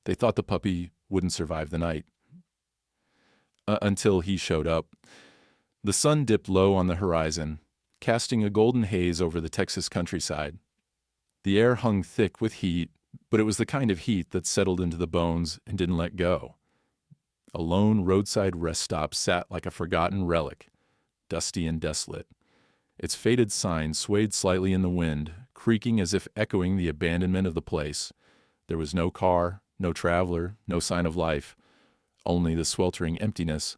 They thought the puppy wouldn't survive the night. Until he showed up. The sun dipped low on the horizon, casting a golden haze over the Texas countryside. The air hung thick with heat, but it was the kind of heat that settled into the bones and didn't let go. A lone roadside rest stop sat like a forgotten relic, dusty and desolate. Its faded sign swayed slightly in the wind, creaking as if echoing the abandonment of the place. There was no car, no traveler, no sign of life, only the sweltering emptiness.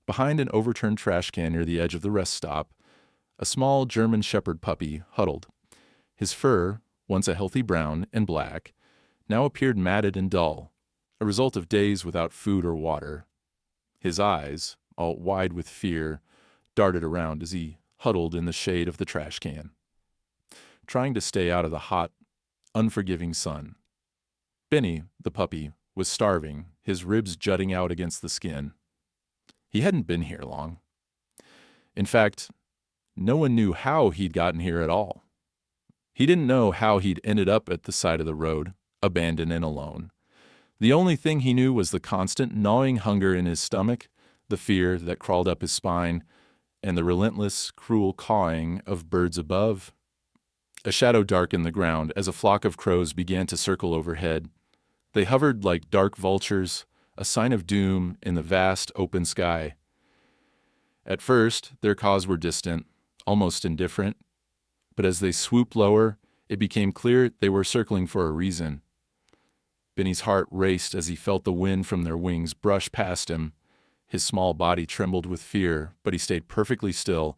Behind an overturned trash can near the edge of the rest stop, a small German shepherd puppy huddled. His fur, once a healthy brown and black, now appeared matted and dull, a result of days without food or water. His eyes, all wide with fear, darted around as he huddled in the shade of the trash can, trying to stay out of the hot, unforgiving sun. Benny, the puppy, was starving, his ribs jutting out against the skin. He hadn't been here long. In fact, no one knew how he'd gotten here at all. He didn't know how he'd ended up at the side of the road, abandoned and alone. The only thing he knew was the constant gnawing hunger in his stomach, the fear that crawled up his spine, and the relentless, cruel cawing of birds above. A shadow darkened the ground as a flock of crows began to circle overhead. They hovered like dark vultures, a sign of doom in the vast open sky. At first, their caws were distant, almost indifferent, but as they swooped lower, it became clear they were circling for a reason. Benny's heart raced as he felt the wind from their wings brush past him. His small body trembled with fear, but he stayed perfectly still,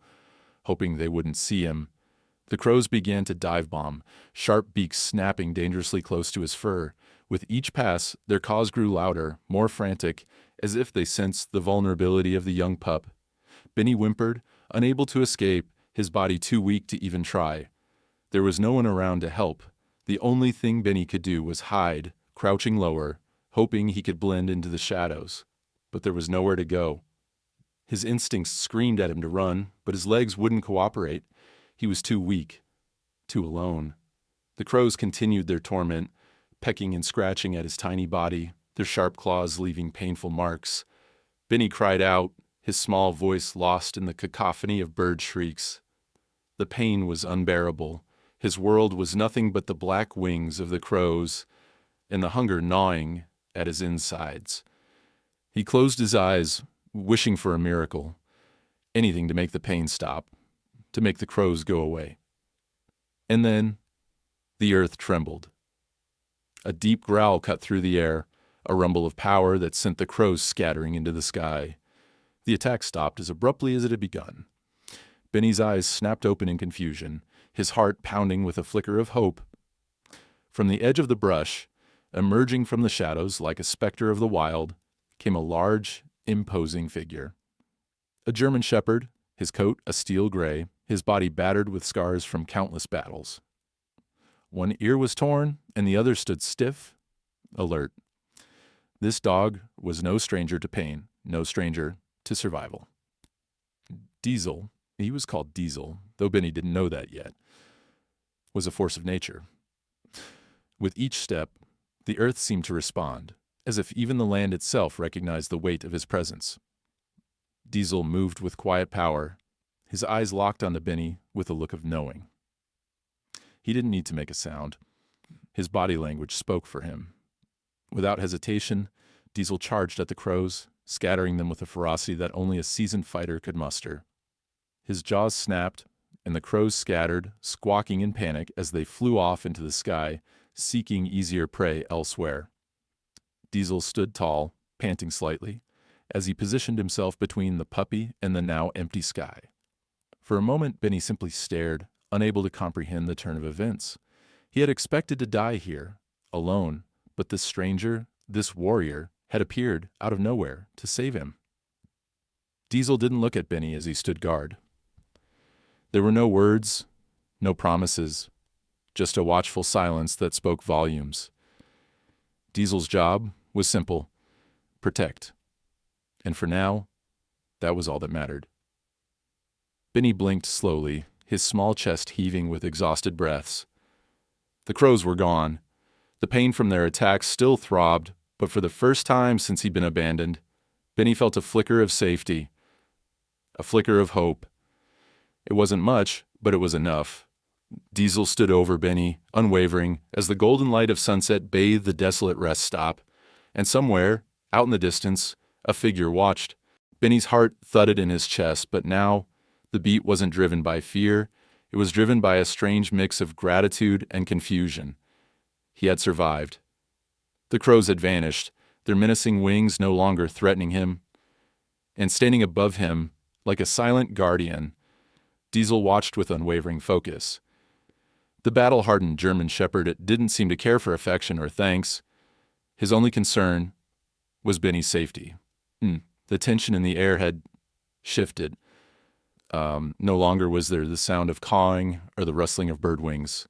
hoping they wouldn't see him. The crows began to dive bomb, sharp beaks snapping dangerously close to his fur. With each pass, their caws grew louder, more frantic, as if they sensed the vulnerability of the young pup. Benny whimpered, unable to escape, his body too weak to even try. There was no one around to help. The only thing Benny could do was hide, crouching lower, hoping he could blend into the shadows. But there was nowhere to go. His instincts screamed at him to run, but his legs wouldn't cooperate. He was too weak, too alone. The crows continued their torment, pecking and scratching at his tiny body, their sharp claws leaving painful marks. Benny cried out, his small voice lost in the cacophony of bird shrieks. The pain was unbearable. His world was nothing but the black wings of the crows and the hunger gnawing at his insides. He closed his eyes, wishing for a miracle, anything to make the pain stop, to make the crows go away. And then the earth trembled. A deep growl cut through the air, a rumble of power that sent the crows scattering into the sky. The attack stopped as abruptly as it had begun. Benny's eyes snapped open in confusion, his heart pounding with a flicker of hope. From the edge of the brush, emerging from the shadows like a specter of the wild, came a large, imposing figure. A German shepherd, his coat a steel gray, his body battered with scars from countless battles. One ear was torn, and the other stood stiff, alert. This dog was no stranger to pain, no stranger to survival. Diesel, he was called Diesel, though Benny didn't know that yet, was a force of nature. With each step, the earth seemed to respond, as if even the land itself recognized the weight of his presence. Diesel moved with quiet power, his eyes locked onto Benny with a look of knowing. He didn't need to make a sound. His body language spoke for him. Without hesitation, Diesel charged at the crows, scattering them with a ferocity that only a seasoned fighter could muster. His jaws snapped, and the crows scattered, squawking in panic as they flew off into the sky, seeking easier prey elsewhere. Diesel stood tall, panting slightly, as he positioned himself between the puppy and the now empty sky. For a moment, Benny simply stared, unable to comprehend the turn of events. He had expected to die here, alone, but this stranger, this warrior, had appeared out of nowhere to save him. Diesel didn't look at Benny as he stood guard. There were no words, no promises, just a watchful silence that spoke volumes. Diesel's job was simple: protect. And for now, that was all that mattered. Benny blinked slowly, his small chest heaving with exhausted breaths. The crows were gone. The pain from their attacks still throbbed, but for the first time since he'd been abandoned, Benny felt a flicker of safety, a flicker of hope. It wasn't much, but it was enough. Diesel stood over Benny, unwavering, as the golden light of sunset bathed the desolate rest stop, and somewhere, out in the distance, a figure watched. Benny's heart thudded in his chest, but now the beat wasn't driven by fear. It was driven by a strange mix of gratitude and confusion. He had survived. The crows had vanished, their menacing wings no longer threatening him. And standing above him, like a silent guardian, Diesel watched with unwavering focus. The battle-hardened German shepherd didn't seem to care for affection or thanks. His only concern was Benny's safety. The tension in the air had shifted. No longer was there the sound of cawing or the rustling of bird wings.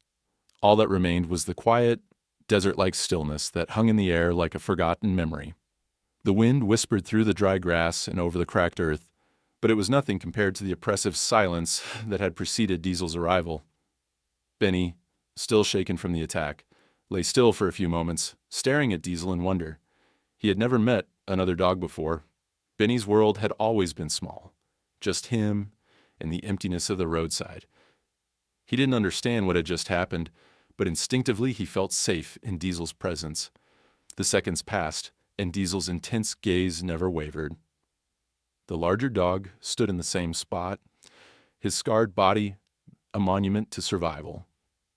All that remained was the quiet, desert-like stillness that hung in the air like a forgotten memory. The wind whispered through the dry grass and over the cracked earth, but it was nothing compared to the oppressive silence that had preceded Diesel's arrival. Benny, still shaken from the attack, lay still for a few moments, staring at Diesel in wonder. He had never met another dog before. Benny's world had always been small, just him and the emptiness of the roadside. He didn't understand what had just happened, but instinctively he felt safe in Diesel's presence. The seconds passed, and Diesel's intense gaze never wavered. The larger dog stood in the same spot, his scarred body a monument to survival.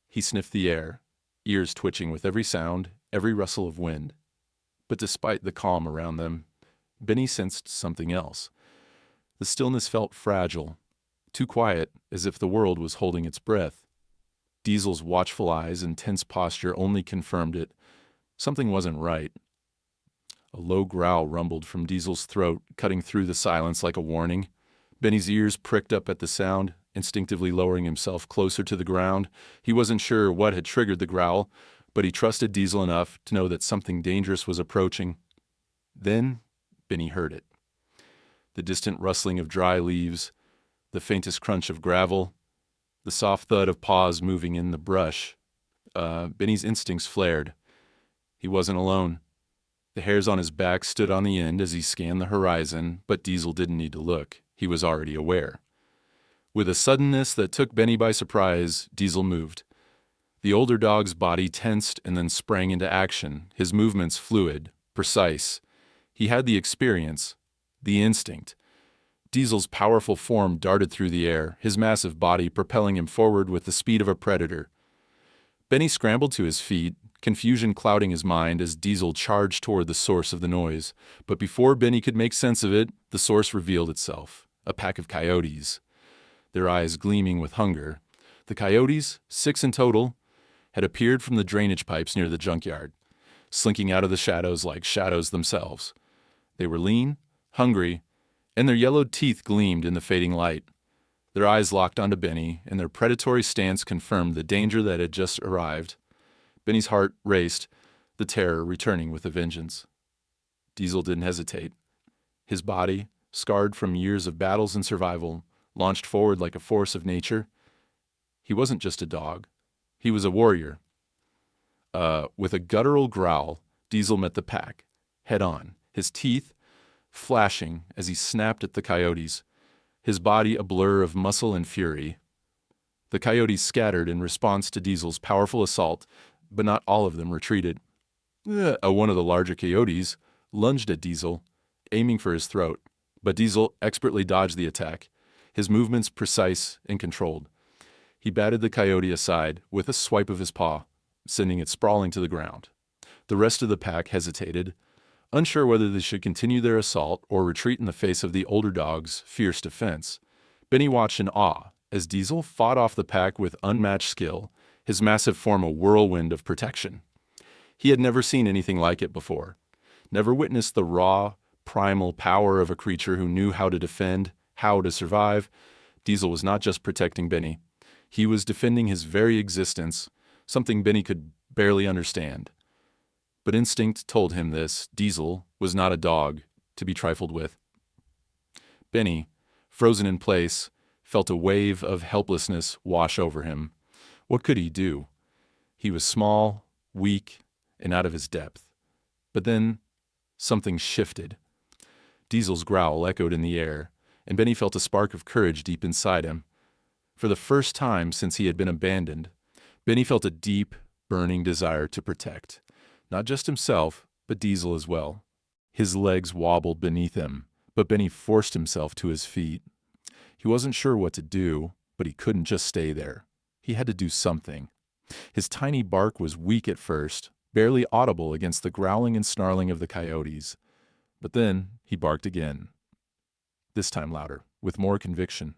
He sniffed the air, ears twitching with every sound, every rustle of wind. But despite the calm around them, Benny sensed something else. The stillness felt fragile, too quiet, as if the world was holding its breath. Diesel's watchful eyes and tense posture only confirmed it. Something wasn't right. A low growl rumbled from Diesel's throat, cutting through the silence like a warning. Benny's ears pricked up at the sound, instinctively lowering himself closer to the ground. He wasn't sure what had triggered the growl, but he trusted Diesel enough to know that something dangerous was approaching. Then Benny heard it. The distant rustling of dry leaves, the faintest crunch of gravel, the soft thud of paws moving in the brush. Benny's instincts flared. He wasn't alone. The hairs on his back stood on the end as he scanned the horizon, but Diesel didn't need to look. He was already aware. With a suddenness that took Benny by surprise, Diesel moved. The older dog's body tensed and then sprang into action, his movements fluid, precise. He had the experience, the instinct. Diesel's powerful form darted through the air, his massive body propelling him forward with the speed of a predator. Benny scrambled to his feet, confusion clouding his mind as Diesel charged toward the source of the noise. But before Benny could make sense of it, the source revealed itself, a pack of coyotes. Their eyes gleaming with hunger. The coyotes, 6 in total, had appeared from the drainage pipes near the junkyard, slinking out of the shadows like shadows themselves. They were lean, hungry, and their yellowed teeth gleamed in the fading light. Their eyes locked onto Benny, and their predatory stance confirmed the danger that had just arrived. Benny's heart raced, the terror returning with a vengeance. Diesel didn't hesitate. His body, scarred from years of battles and survival, launched forward like a force of nature. He wasn't just a dog. He was a warrior. With a guttural growl, Diesel met the pack, head on, his teeth flashing as he snapped at the coyotes, his body a blur of muscle and fury. The coyotes scattered in response to Diesel's powerful assault, but not all of them retreated. One of the larger coyotes lunged at Diesel, aiming for his throat, but Diesel expertly dodged the attack, his movements precise and controlled. He batted the coyote aside with a swipe of his paw, sending it sprawling to the ground. The rest of the pack hesitated, unsure whether they should continue their assault or retreat in the face of the older dog's fierce defense. Benny watched in awe as Diesel fought off the pack with unmatched skill, his massive form a whirlwind of protection. He had never seen anything like it before, never witnessed the raw, primal power of a creature who knew how to defend, how to survive. Diesel was not just protecting Benny. He was defending his very existence, something Benny could barely understand. But instinct told him this. Diesel was not a dog to be trifled with. Benny, frozen in place, felt a wave of helplessness wash over him. What could he do? He was small, weak, and out of his depth. But then something shifted. Diesel's growl echoed in the air, and Benny felt a spark of courage deep inside him. For the first time since he had been abandoned, Benny felt a deep, burning desire to protect, not just himself, but Diesel as well. His legs wobbled beneath him, but Benny forced himself to his feet. He wasn't sure what to do, but he couldn't just stay there. He had to do something. His tiny bark was weak at first, barely audible against the growling and snarling of the coyotes. But then he barked again. This time louder, with more conviction.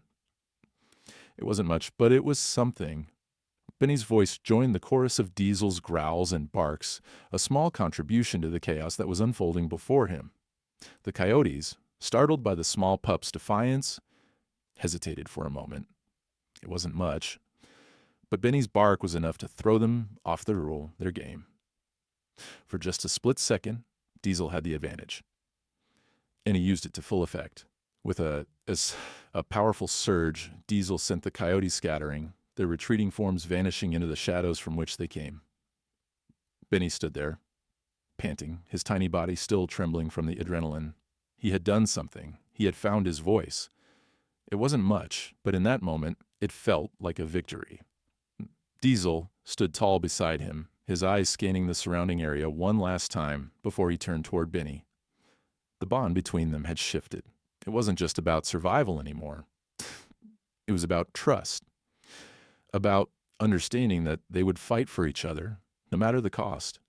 It wasn't much, but it was something. Benny's voice joined the chorus of Diesel's growls and barks, a small contribution to the chaos that was unfolding before him. The coyotes, startled by the small pup's defiance, hesitated for a moment. It wasn't much, but Benny's bark was enough to throw them off their game. For just a split second, Diesel had the advantage, and he used it to full effect. With a powerful surge, Diesel sent the coyotes scattering, their retreating forms vanishing into the shadows from which they came. Benny stood there, panting, his tiny body still trembling from the adrenaline. He had done something. He had found his voice. It wasn't much, but in that moment, it felt like a victory. Diesel stood tall beside him, his eyes scanning the surrounding area one last time before he turned toward Benny. The bond between them had shifted. It wasn't just about survival anymore. It was about trust, about understanding that they would fight for each other, no matter the cost.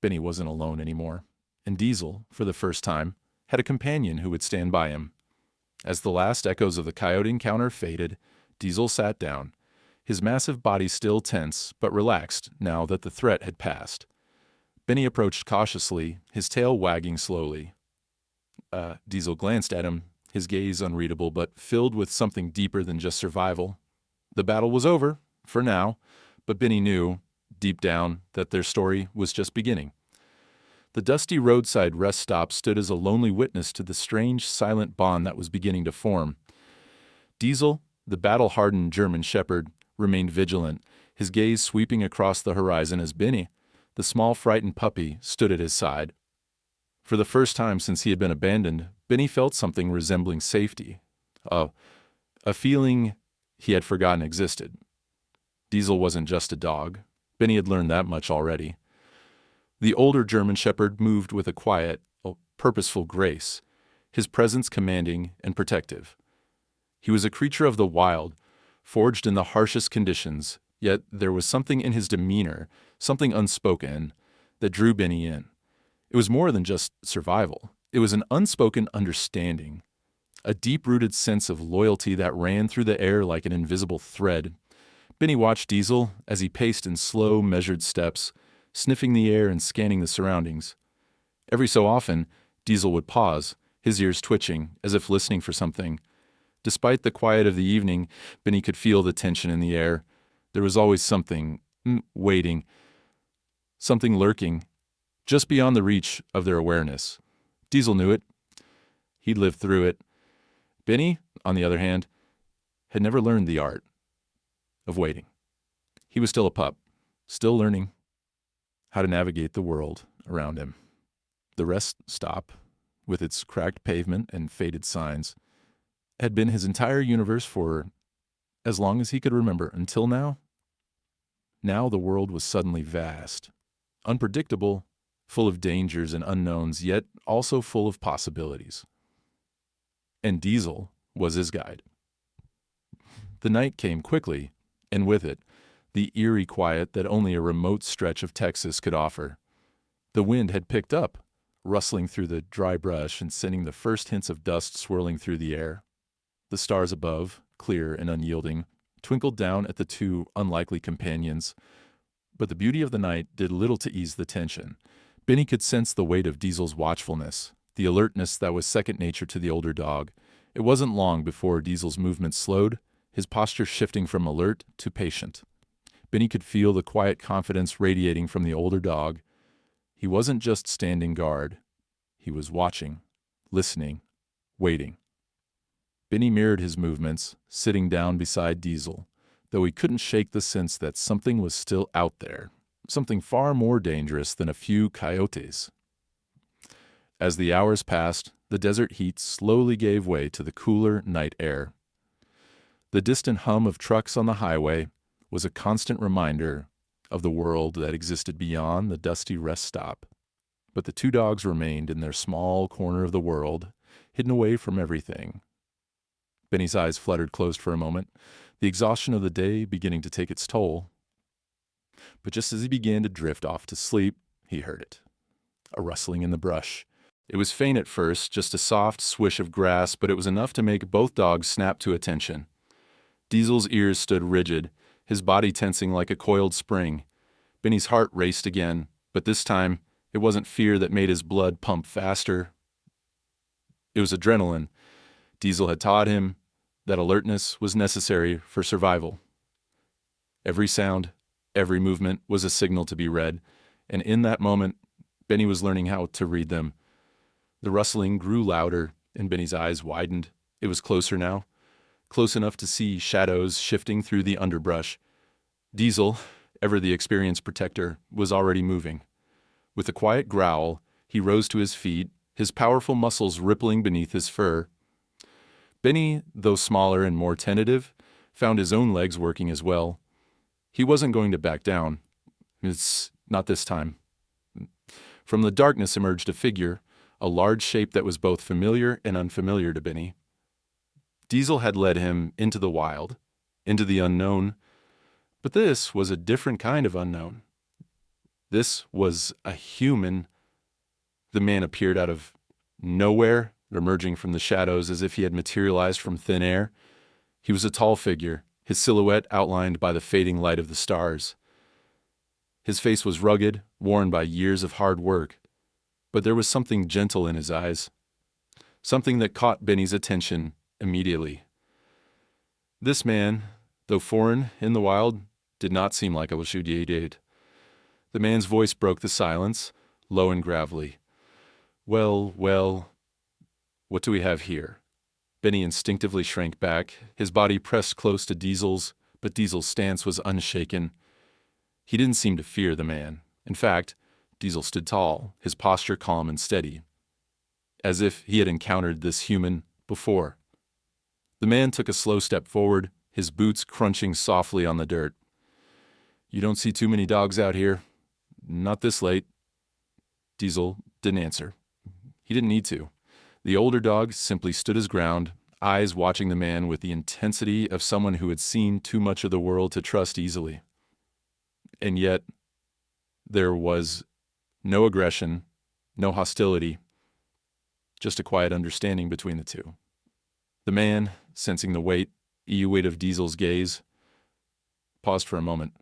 Benny wasn't alone anymore, and Diesel, for the first time, had a companion who would stand by him. As the last echoes of the coyote encounter faded, Diesel sat down, his massive body still tense but relaxed now that the threat had passed. Benny approached cautiously, his tail wagging slowly. Diesel glanced at him, his gaze unreadable but filled with something deeper than just survival. The battle was over, for now, but Benny knew, deep down, that their story was just beginning. The dusty roadside rest stop stood as a lonely witness to the strange, silent bond that was beginning to form. Diesel, the battle-hardened German shepherd, remained vigilant, his gaze sweeping across the horizon as Benny, the small frightened puppy, stood at his side. For the first time since he had been abandoned, Benny felt something resembling safety, a feeling he had forgotten existed. Diesel wasn't just a dog. Benny had learned that much already. The older German shepherd moved with a quiet, purposeful grace, his presence commanding and protective. He was a creature of the wild, forged in the harshest conditions, yet there was something in his demeanor, something unspoken, that drew Benny in. It was more than just survival. It was an unspoken understanding, a deep-rooted sense of loyalty that ran through the air like an invisible thread. Benny watched Diesel as he paced in slow, measured steps, sniffing the air and scanning the surroundings. Every so often, Diesel would pause, his ears twitching, as if listening for something. Despite the quiet of the evening, Benny could feel the tension in the air. There was always something waiting, something lurking, just beyond the reach of their awareness. Diesel knew it. He'd lived through it. Benny, on the other hand, had never learned the art of waiting. He was still a pup, still learning how to navigate the world around him. The rest stop, with its cracked pavement and faded signs, had been his entire universe for as long as he could remember until now. Now the world was suddenly vast, unpredictable, full of dangers and unknowns, yet also full of possibilities. And Diesel was his guide. The night came quickly, and with it, the eerie quiet that only a remote stretch of Texas could offer. The wind had picked up, rustling through the dry brush and sending the first hints of dust swirling through the air. The stars above, clear and unyielding, twinkled down at the two unlikely companions, but the beauty of the night did little to ease the tension. Benny could sense the weight of Diesel's watchfulness, the alertness that was second nature to the older dog. It wasn't long before Diesel's movements slowed, his posture shifting from alert to patient. Benny could feel the quiet confidence radiating from the older dog. He wasn't just standing guard. He was watching, listening, waiting. Benny mirrored his movements, sitting down beside Diesel, though he couldn't shake the sense that something was still out there, something far more dangerous than a few coyotes. As the hours passed, the desert heat slowly gave way to the cooler night air. The distant hum of trucks on the highway was a constant reminder of the world that existed beyond the dusty rest stop. But the two dogs remained in their small corner of the world, hidden away from everything. Benny's eyes fluttered closed for a moment, the exhaustion of the day beginning to take its toll. But just as he began to drift off to sleep, he heard it. A rustling in the brush. It was faint at first, just a soft swish of grass, but it was enough to make both dogs snap to attention. Diesel's ears stood rigid, his body tensing like a coiled spring. Benny's heart raced again, but this time it wasn't fear that made his blood pump faster. It was adrenaline. Diesel had taught him that alertness was necessary for survival. Every sound, every movement was a signal to be read, and in that moment, Benny was learning how to read them. The rustling grew louder, and Benny's eyes widened. It was closer now, close enough to see shadows shifting through the underbrush. Diesel, ever the experienced protector, was already moving. With a quiet growl, he rose to his feet, his powerful muscles rippling beneath his fur. Benny, though smaller and more tentative, found his own legs working as well. He wasn't going to back down. It's not this time. From the darkness emerged a figure, a large shape that was both familiar and unfamiliar to Benny. Diesel had led him into the wild, into the unknown, but this was a different kind of unknown. This was a human. The man appeared out of nowhere, emerging from the shadows as if he had materialized from thin air. He was a tall figure, his silhouette outlined by the fading light of the stars. His face was rugged, worn by years of hard work, but there was something gentle in his eyes, something that caught Benny's attention immediately. This man, though foreign in the wild, did not seem like a Lashudiaid. The man's voice broke the silence, low and gravelly. Well, what do we have here? Benny instinctively shrank back, his body pressed close to Diesel's, but Diesel's stance was unshaken. He didn't seem to fear the man. In fact, Diesel stood tall, his posture calm and steady, as if he had encountered this human before. The man took a slow step forward, his boots crunching softly on the dirt. "You don't see too many dogs out here. Not this late." Diesel didn't answer. He didn't need to. The older dog simply stood his ground, eyes watching the man with the intensity of someone who had seen too much of the world to trust easily. And yet, there was no aggression, no hostility, just a quiet understanding between the two. The man, sensing the weight of Diesel's gaze, paused for a moment.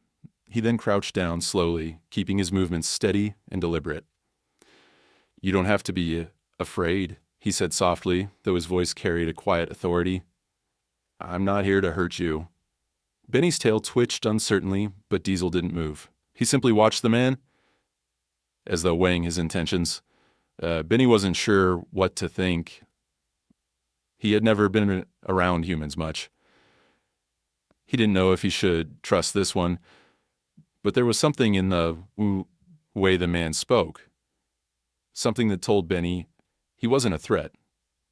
He then crouched down slowly, keeping his movements steady and deliberate. "You don't have to be afraid," he said softly, though his voice carried a quiet authority. "I'm not here to hurt you." Benny's tail twitched uncertainly, but Diesel didn't move. He simply watched the man, as though weighing his intentions. Benny wasn't sure what to think. He had never been around humans much. He didn't know if he should trust this one, but there was something in the way the man spoke. Something that told Benny he wasn't a threat.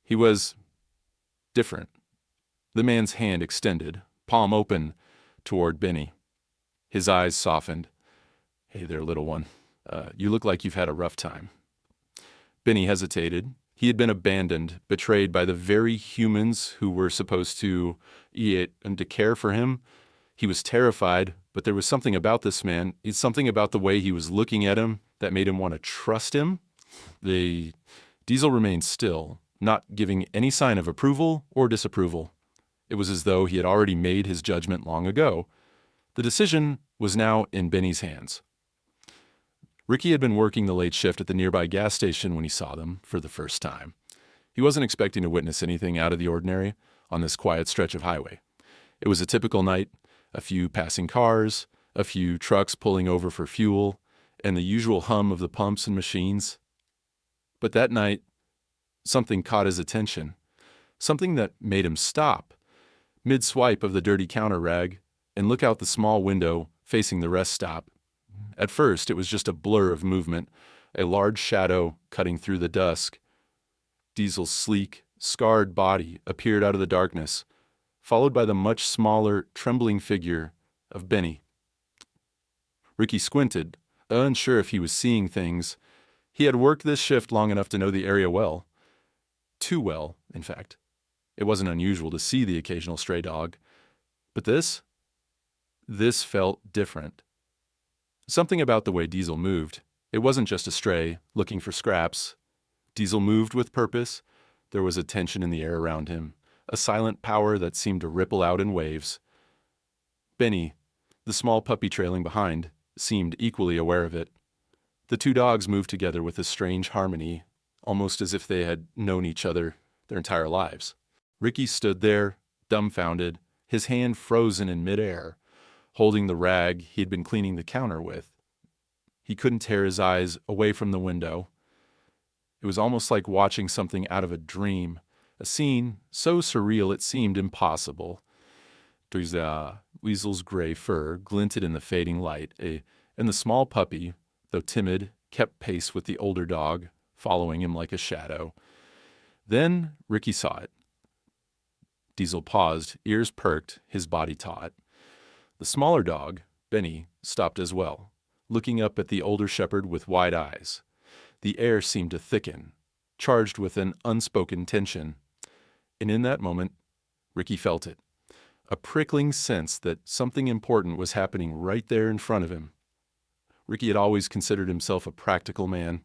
He was different. The man's hand extended, palm open, toward Benny. His eyes softened. "Hey there, little one. You look like you've had a rough time." Benny hesitated. He had been abandoned, betrayed by the very humans who were supposed to eat and to care for him. He was terrified, but there was something about this man, something about the way he was looking at him that made him want to trust him. The Diesel remained still, not giving any sign of approval or disapproval. It was as though he had already made his judgment long ago. The decision was now in Benny's hands. Ricky had been working the late shift at the nearby gas station when he saw them for the first time. He wasn't expecting to witness anything out of the ordinary on this quiet stretch of highway. It was a typical night, a few passing cars, a few trucks pulling over for fuel, and the usual hum of the pumps and machines. But that night, something caught his attention, something that made him stop, mid-swipe of the dirty counter rag, and look out the small window facing the rest stop. At first, it was just a blur of movement, a large shadow cutting through the dusk. Diesel's sleek, scarred body appeared out of the darkness, followed by the much smaller, trembling figure of Benny. Ricky squinted, unsure if he was seeing things. He had worked this shift long enough to know the area well. Too well, in fact. It wasn't unusual to see the occasional stray dog. But this felt different. Something about the way Diesel moved. It wasn't just a stray, looking for scraps. Diesel moved with purpose. There was a tension in the air around him, a silent power that seemed to ripple out in waves. Benny, the small puppy trailing behind, seemed equally aware of it. The two dogs moved together with a strange harmony, almost as if they had known each other their entire lives. Ricky stood there, dumbfounded, his hand frozen in midair, holding the rag he'd been cleaning the counter with. He couldn't tear his eyes away from the window. It was almost like watching something out of a dream, a scene so surreal it seemed impossible. Weasel's gray fur glinted in the fading light, and the small puppy, though timid, kept pace with the older dog, following him like a shadow. Then Ricky saw it. Diesel paused, ears perked, his body taut. The smaller dog, Benny, stopped as well, looking up at the older shepherd with wide eyes. The air seemed to thicken, charged with an unspoken tension. And in that moment, Ricky felt it. A prickling sense that something important was happening right there in front of him. Ricky had always considered himself a practical man.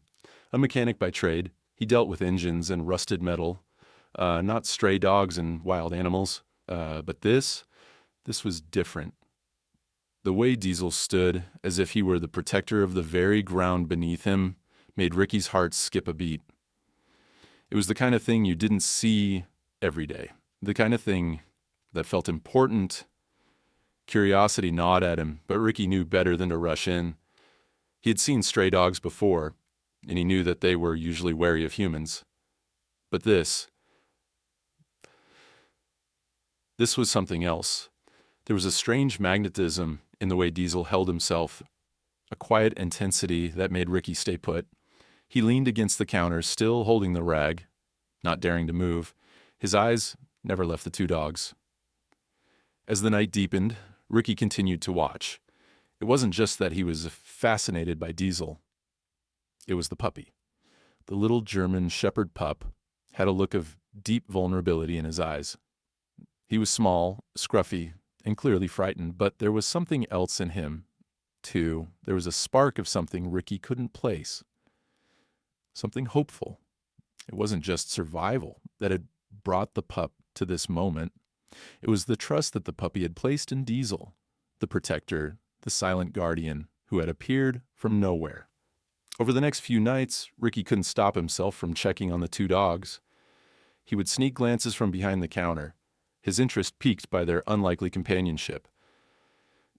A mechanic by trade, he dealt with engines and rusted metal, not stray dogs and wild animals. But this was different. The way Diesel stood, as if he were the protector of the very ground beneath him, made Ricky's heart skip a beat. It was the kind of thing you didn't see every day. The kind of thing that felt important. Curiosity gnawed at him, but Ricky knew better than to rush in. He had seen stray dogs before, and he knew that they were usually wary of humans. But this was something else. There was a strange magnetism in the way Diesel held himself, a quiet intensity that made Ricky stay put. He leaned against the counter, still holding the rag, not daring to move. His eyes never left the two dogs. As the night deepened, Ricky continued to watch. It wasn't just that he was fascinated by Diesel. It was the puppy. The little German shepherd pup had a look of deep vulnerability in his eyes. He was small, scruffy, and clearly frightened, but there was something else in him, too. There was a spark of something Ricky couldn't place. Something hopeful. It wasn't just survival that had brought the pup to this moment. It was the trust that the puppy had placed in Diesel, the protector, the silent guardian, who had appeared from nowhere. Over the next few nights, Ricky couldn't stop himself from checking on the two dogs. He would sneak glances from behind the counter, his interest piqued by their unlikely companionship.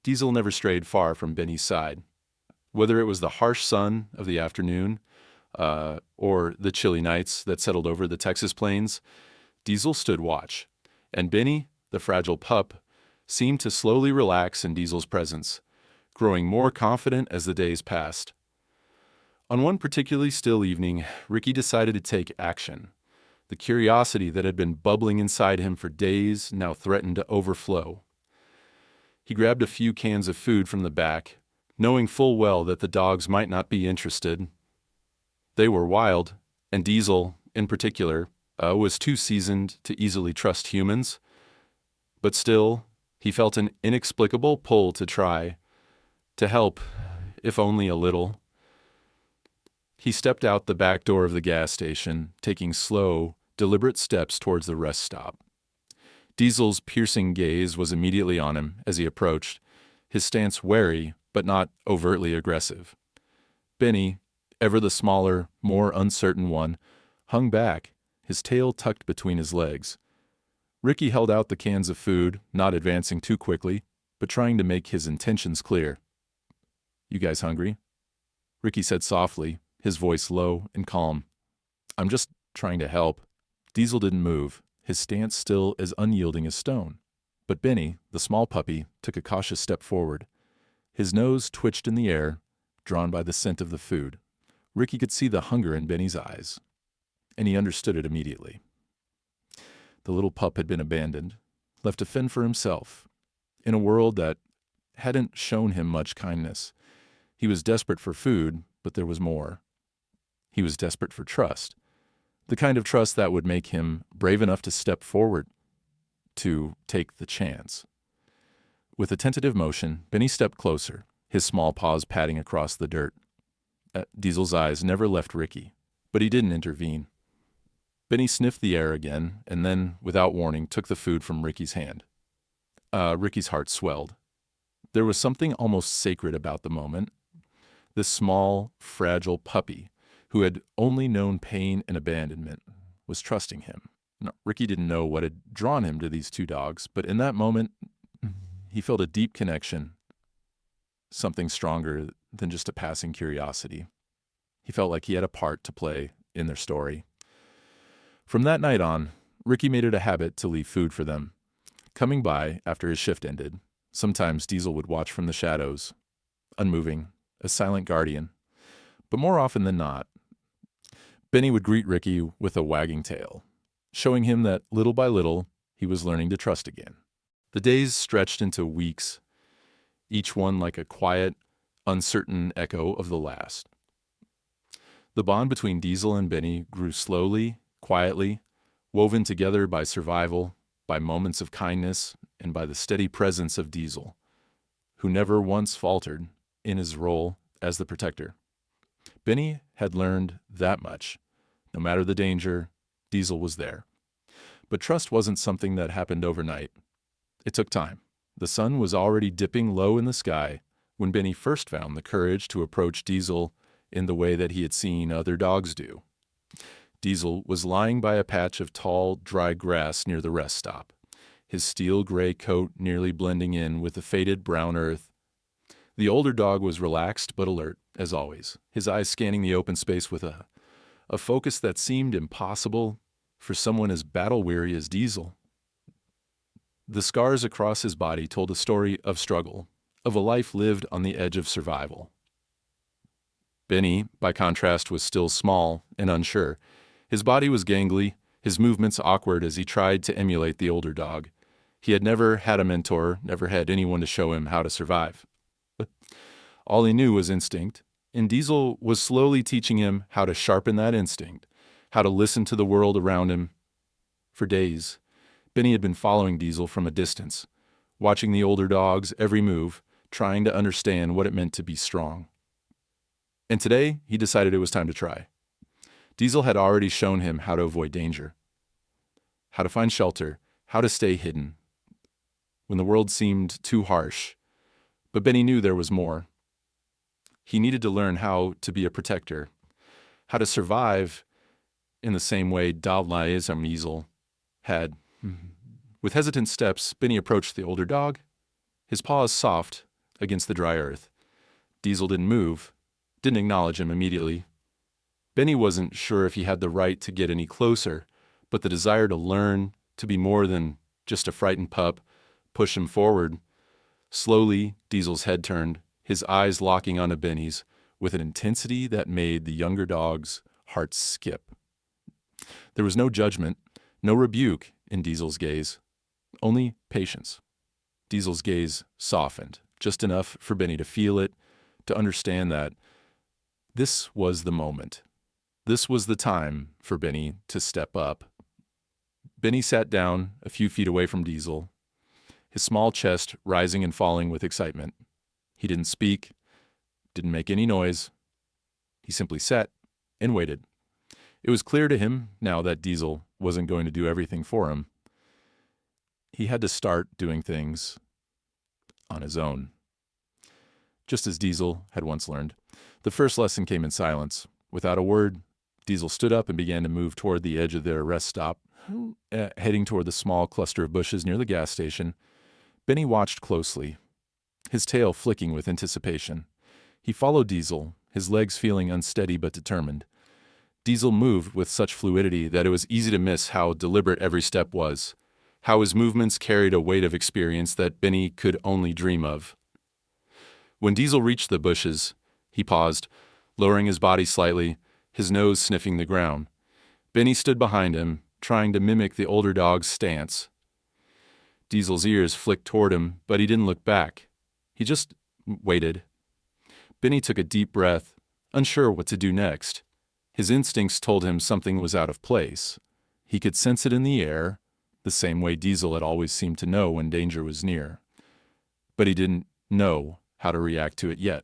Diesel never strayed far from Benny's side. Whether it was the harsh sun of the afternoon, or the chilly nights that settled over the Texas plains, Diesel stood watch, and Benny, the fragile pup, seemed to slowly relax in Diesel's presence, growing more confident as the days passed. On one particularly still evening, Ricky decided to take action. The curiosity that had been bubbling inside him for days now threatened to overflow. He grabbed a few cans of food from the back, knowing full well that the dogs might not be interested. They were wild, and Diesel, in particular, was too seasoned to easily trust humans. But still, he felt an inexplicable pull to try, to help, if only a little. He stepped out the back door of the gas station, taking slow, deliberate steps towards the rest stop. Diesel's piercing gaze was immediately on him as he approached, his stance wary but not overtly aggressive. Benny, ever the smaller, more uncertain one, hung back, his tail tucked between his legs. Ricky held out the cans of food, not advancing too quickly, but trying to make his intentions clear. "You guys hungry?" Ricky said softly, his voice low and calm. "I'm just trying to help." Diesel didn't move, his stance still as unyielding as stone. But Benny, the small puppy, took a cautious step forward. His nose twitched in the air, drawn by the scent of the food. Ricky could see the hunger in Benny's eyes, and he understood it immediately. The little pup had been abandoned, left to fend for himself, in a world that hadn't shown him much kindness. He was desperate for food, but there was more. He was desperate for trust, the kind of trust that would make him brave enough to step forward, to take the chance. With a tentative motion, Benny stepped closer, his small paws patting across the dirt. Diesel's eyes never left Ricky, but he didn't intervene. Benny sniffed the air again, and then, without warning, took the food from Ricky's hand. Ricky's heart swelled. There was something almost sacred about the moment. This small, fragile puppy, who had only known pain and abandonment, was trusting him. No, Ricky didn't know what had drawn him to these two dogs, but in that moment, he felt a deep connection, something stronger than just a passing curiosity. He felt like he had a part to play in their story. From that night on, Ricky made it a habit to leave food for them. Coming by after his shift ended, sometimes Diesel would watch from the shadows, unmoving, a silent guardian. But more often than not, Benny would greet Ricky with a wagging tail, showing him that little by little he was learning to trust again. The days stretched into weeks, each one like a quiet, uncertain echo of the last. The bond between Diesel and Benny grew slowly, quietly, woven together by survival, by moments of kindness, and by the steady presence of Diesel, who never once faltered in his role as the protector. Benny had learned that much. No matter the danger, Diesel was there. But trust wasn't something that happened overnight. It took time. The sun was already dipping low in the sky when Benny first found the courage to approach Diesel in the way that he had seen other dogs do. Diesel was lying by a patch of tall, dry grass near the rest stop, his steel-gray coat nearly blending in with the faded brown earth. The older dog was relaxed but alert, as always, his eyes scanning the open space with a focus that seemed impossible for someone as battle-weary as Diesel. The scars across his body told a story of struggle, of a life lived on the edge of survival. Benny, by contrast, was still small and unsure. His body was gangly, his movements awkward as he tried to emulate the older dog. He had never had a mentor, never had anyone to show him how to survive. All he knew was instinct, and Diesel was slowly teaching him how to sharpen that instinct, how to listen to the world around him. For days, Benny had been following Diesel from a distance, watching the older dog's every move, trying to understand what it meant to be strong. And today, he decided it was time to try. Diesel had already shown him how to avoid danger, how to find shelter, how to stay hidden when the world seemed too harsh. But Benny knew there was more. He needed to learn how to be a protector, how to survive in the same way Dalmais or Measle had. With hesitant steps, Benny approached the older dog, his paws soft against the dry earth. Diesel didn't move, didn't acknowledge him immediately. Benny wasn't sure if he had the right to get any closer, but the desire to learn, to be more than just a frightened pup, pushed him forward. Slowly, Diesel's head turned, his eyes locking onto Benny's with an intensity that made the younger dog's heart skip. There was no judgment, no rebuke in Diesel's gaze, only patience. Diesel's gaze softened, just enough for Benny to feel it, to understand that this was the moment. This was the time for Benny to step up. Benny sat down a few feet away from Diesel, his small chest rising and falling with excitement. He didn't speak, didn't make any noise. He simply sat and waited. It was clear to him now that Diesel wasn't going to do everything for him. He had to start doing things on his own. Just as Diesel had once learned, the first lesson came in silence. Without a word, Diesel stood up and began to move toward the edge of their rest stop, heading toward the small cluster of bushes near the gas station. Benny watched closely, his tail flicking with anticipation. He followed Diesel, his legs feeling unsteady but determined. Diesel moved with such fluidity that it was easy to miss how deliberate every step was, how his movements carried a weight of experience that Benny could only dream of. When Diesel reached the bushes, He paused, lowering his body slightly, his nose sniffing the ground. Benny stood behind him, trying to mimic the older dog's stance. Diesel's ears flicked toward him, but he didn't look back. He just waited. Benny took a deep breath, unsure what to do next. His instincts told him something was out of place. He could sense it in the air, the same way Diesel had always seemed to know when danger was near. But he didn't know how to react to it yet.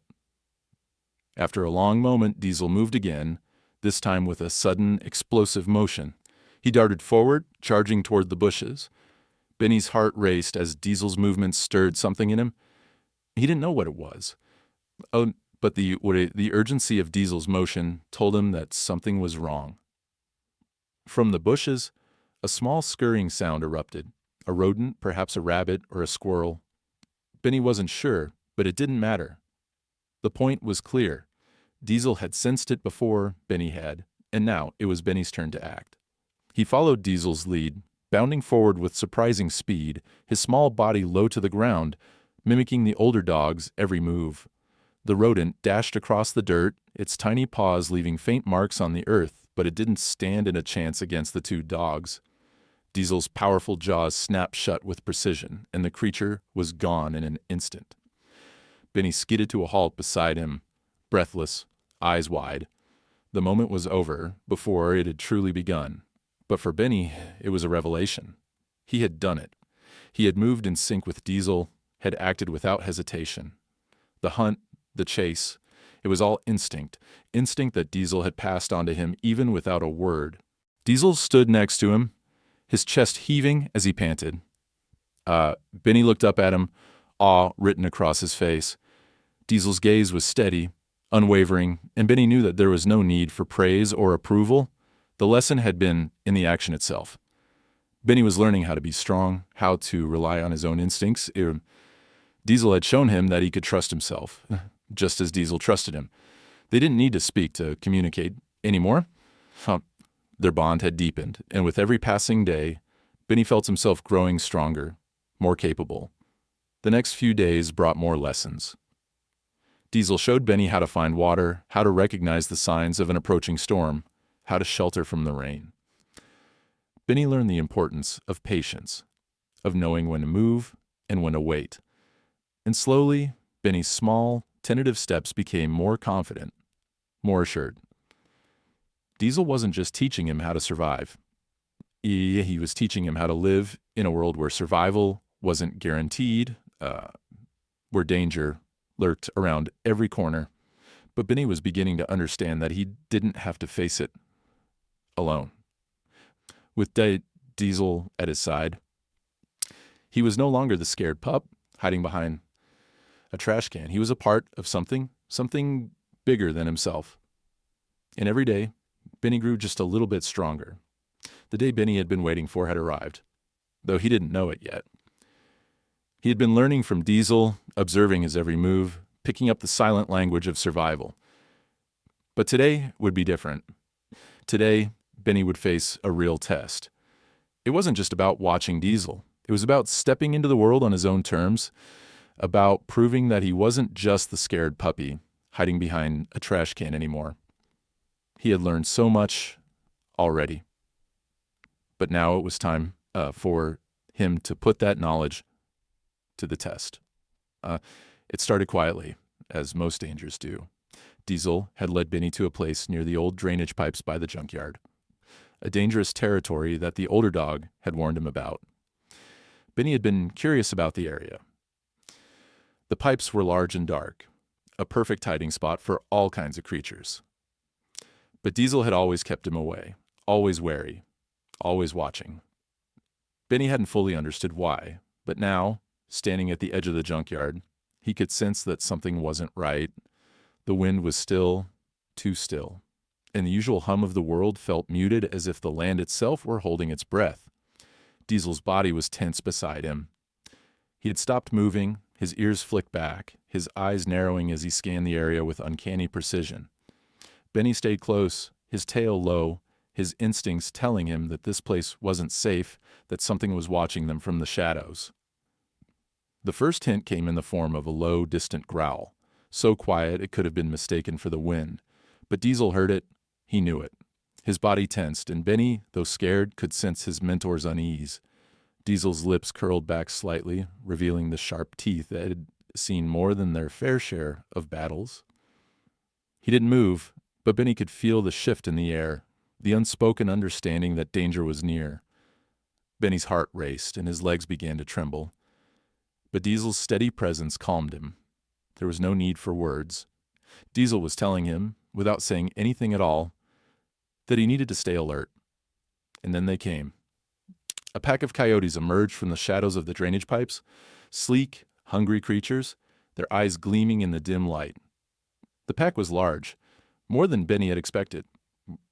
After a long moment, Diesel moved again, this time with a sudden, explosive motion. He darted forward, charging toward the bushes. Benny's heart raced as Diesel's movements stirred something in him. He didn't know what it was. But the urgency of Diesel's motion told him that something was wrong. From the bushes, a small scurrying sound erupted. A rodent, perhaps a rabbit or a squirrel. Benny wasn't sure, but it didn't matter. The point was clear. Diesel had sensed it before Benny had, and now it was Benny's turn to act. He followed Diesel's lead, bounding forward with surprising speed, his small body low to the ground, mimicking the older dog's every move. The rodent dashed across the dirt, its tiny paws leaving faint marks on the earth, but it didn't stand in a chance against the two dogs. Diesel's powerful jaws snapped shut with precision, and the creature was gone in an instant. Benny skidded to a halt beside him, breathless, eyes wide. The moment was over before it had truly begun. But for Benny, it was a revelation. He had done it. He had moved in sync with Diesel, had acted without hesitation. The hunt, the chase, it was all instinct that Diesel had passed on to him even without a word. Diesel stood next to him, his chest heaving as he panted. Benny looked up at him, awe written across his face. Diesel's gaze was steady, unwavering, and Benny knew that there was no need for praise or approval. The lesson had been in the action itself. Benny was learning how to be strong, how to rely on his own instincts. Diesel had shown him that he could trust himself, just as Diesel trusted him. They didn't need to speak to communicate anymore. Their bond had deepened, and with every passing day, Benny felt himself growing stronger, more capable. The next few days brought more lessons. Diesel showed Benny how to find water, how to recognize the signs of an approaching storm, how to shelter from the rain. Benny learned the importance of patience, of knowing when to move and when to wait. And slowly, Benny's small, tentative steps became more confident, more assured. Diesel wasn't just teaching him how to survive. He was teaching him how to live in a world where survival wasn't guaranteed, where danger lurked around every corner. But Benny was beginning to understand that he didn't have to face it alone. With Diesel at his side, he was no longer the scared pup hiding behind a trash can. He was a part of something bigger than himself. And every day, Benny grew just a little bit stronger. The day Benny had been waiting for had arrived, though he didn't know it yet. He had been learning from Diesel, observing his every move, picking up the silent language of survival. But today would be different. Today, Benny would face a real test. It wasn't just about watching Diesel. It was about stepping into the world on his own terms, about proving that he wasn't just the scared puppy hiding behind a trash can anymore. He had learned so much already. But now it was time for him to put that knowledge to the test. It started quietly, as most dangers do. Diesel had led Benny to a place near the old drainage pipes by the junkyard, a dangerous territory that the older dog had warned him about. Benny had been curious about the area. The pipes were large and dark, a perfect hiding spot for all kinds of creatures. But Diesel had always kept him away, always wary, always watching. Benny hadn't fully understood why, but now, standing at the edge of the junkyard, he could sense that something wasn't right. The wind was still, too still, and the usual hum of the world felt muted as if the land itself were holding its breath. Diesel's body was tense beside him. He had stopped moving, his ears flicked back, his eyes narrowing as he scanned the area with uncanny precision. Benny stayed close, his tail low, his instincts telling him that this place wasn't safe, that something was watching them from the shadows. The first hint came in the form of a low, distant growl, so quiet it could have been mistaken for the wind. But Diesel heard it. He knew it. His body tensed, and Benny, though scared, could sense his mentor's unease. Diesel's lips curled back slightly, revealing the sharp teeth that had seen more than their fair share of battles. He didn't move, but Benny could feel the shift in the air, the unspoken understanding that danger was near. Benny's heart raced, and his legs began to tremble. But Diesel's steady presence calmed him. There was no need for words. Diesel was telling him, without saying anything at all, that he needed to stay alert. And then they came. A pack of coyotes emerged from the shadows of the drainage pipes, sleek, hungry creatures, their eyes gleaming in the dim light. The pack was large, more than Benny had expected.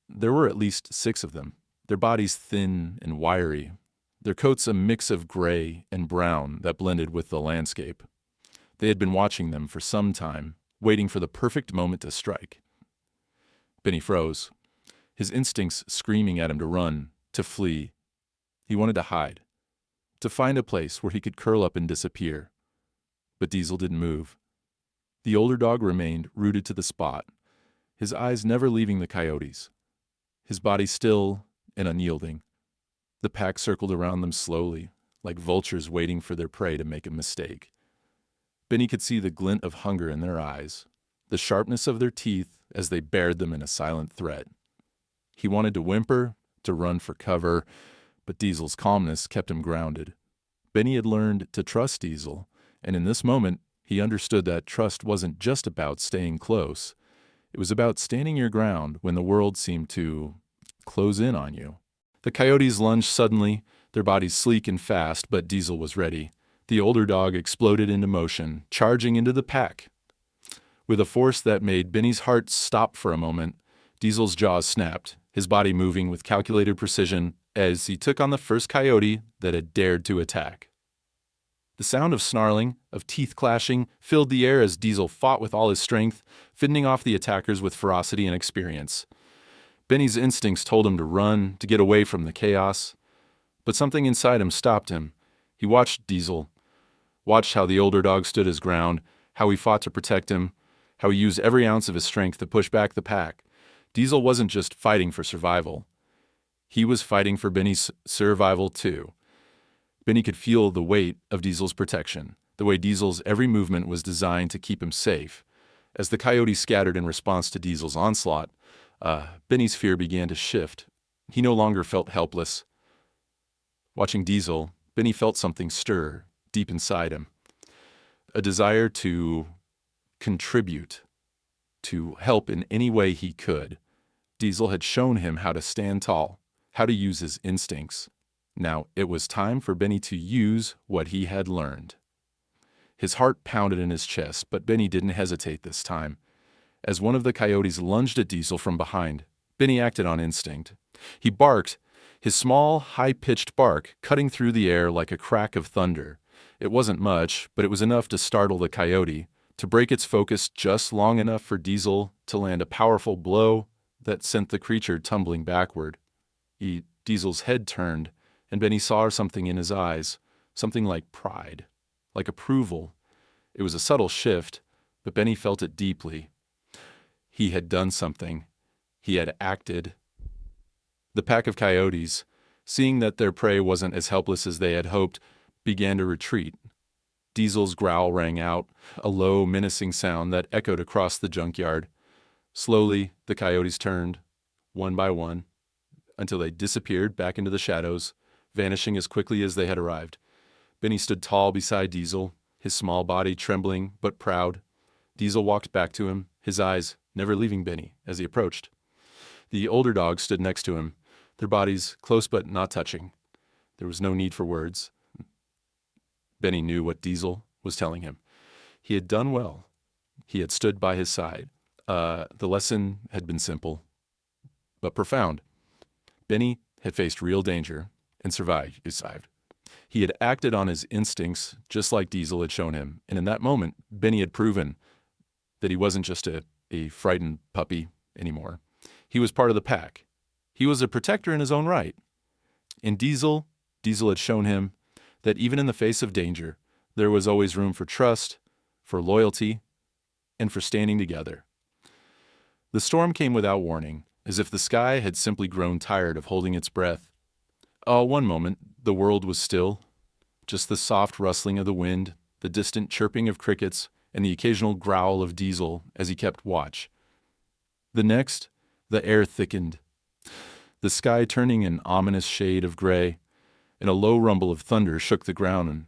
There were at least 6 of them, their bodies thin and wiry, their coats a mix of gray and brown that blended with the landscape. They had been watching them for some time, waiting for the perfect moment to strike. Benny froze, his instincts screaming at him to run, to flee. He wanted to hide, to find a place where he could curl up and disappear. But Diesel didn't move. The older dog remained rooted to the spot, his eyes never leaving the coyotes, his body still and unyielding. The pack circled around them slowly, like vultures waiting for their prey to make a mistake. Benny could see the glint of hunger in their eyes, the sharpness of their teeth as they bared them in a silent threat. He wanted to whimper, to run for cover, but Diesel's calmness kept him grounded. Benny had learned to trust Diesel, and in this moment, he understood that trust wasn't just about staying close. It was about standing your ground when the world seemed to close in on you. The coyotes lunged suddenly, their bodies sleek and fast, but Diesel was ready. The older dog exploded into motion, charging into the pack. With a force that made Benny's heart stop for a moment, Diesel's jaws snapped, his body moving with calculated precision as he took on the first coyote that had dared to attack. The sound of snarling, of teeth clashing, filled the air as Diesel fought with all his strength, fending off the attackers with ferocity and experience. Benny's instincts told him to run, to get away from the chaos. But something inside him stopped him. He watched Diesel, watched how the older dog stood his ground, how he fought to protect him, how he used every ounce of his strength to push back the pack. Diesel wasn't just fighting for survival. He was fighting for Benny's survival too. Benny could feel the weight of Diesel's protection, the way Diesel's every movement was designed to keep him safe. As the coyotes scattered in response to Diesel's onslaught, Benny's fear began to shift. He no longer felt helpless. Watching Diesel, Benny felt something stir deep inside him. A desire to contribute, to help in any way he could. Diesel had shown him how to stand tall, how to use his instincts. Now it was time for Benny to use what he had learned. His heart pounded in his chest, but Benny didn't hesitate this time. As one of the coyotes lunged at Diesel from behind, Benny acted on instinct. He barked, his small, high-pitched bark cutting through the air like a crack of thunder. It wasn't much, but it was enough to startle the coyote, to break its focus just long enough for Diesel to land a powerful blow that sent the creature tumbling backward. Diesel's head turned, and Benny saw something in his eyes, something like pride, like approval. It was a subtle shift, but Benny felt it deeply. He had done something. He had acted. The pack of coyotes, seeing that their prey wasn't as helpless as they had hoped, began to retreat. Diesel's growl rang out, a low, menacing sound that echoed across the junkyard. Slowly, the coyotes turned, one by one, until they disappeared back into the shadows, vanishing as quickly as they had arrived. Benny stood tall beside Diesel, his small body trembling but proud. Diesel walked back to him, his eyes never leaving Benny as he approached. The older dog stood next to him, their bodies close but not touching. There was no need for words. Benny knew what Diesel was telling him. He had done well. He had stood by his side. The lesson had been simple, but profound. Benny had faced real danger and survived. He had acted on his instincts just like Diesel had shown him, and in that moment, Benny had proven that he wasn't just a frightened puppy anymore. He was part of the pack. He was a protector in his own right. In Diesel had shown him that even in the face of danger, there was always room for trust, for loyalty, and for standing together. The storm came without warning, as if the sky had simply grown tired of holding its breath. One moment, the world was still, just the soft rustling of the wind, the distant chirping of crickets, and the occasional growl of Diesel as he kept watch. The next, the air thickened, the sky turning an ominous shade of gray, and a low rumble of thunder shook the ground. And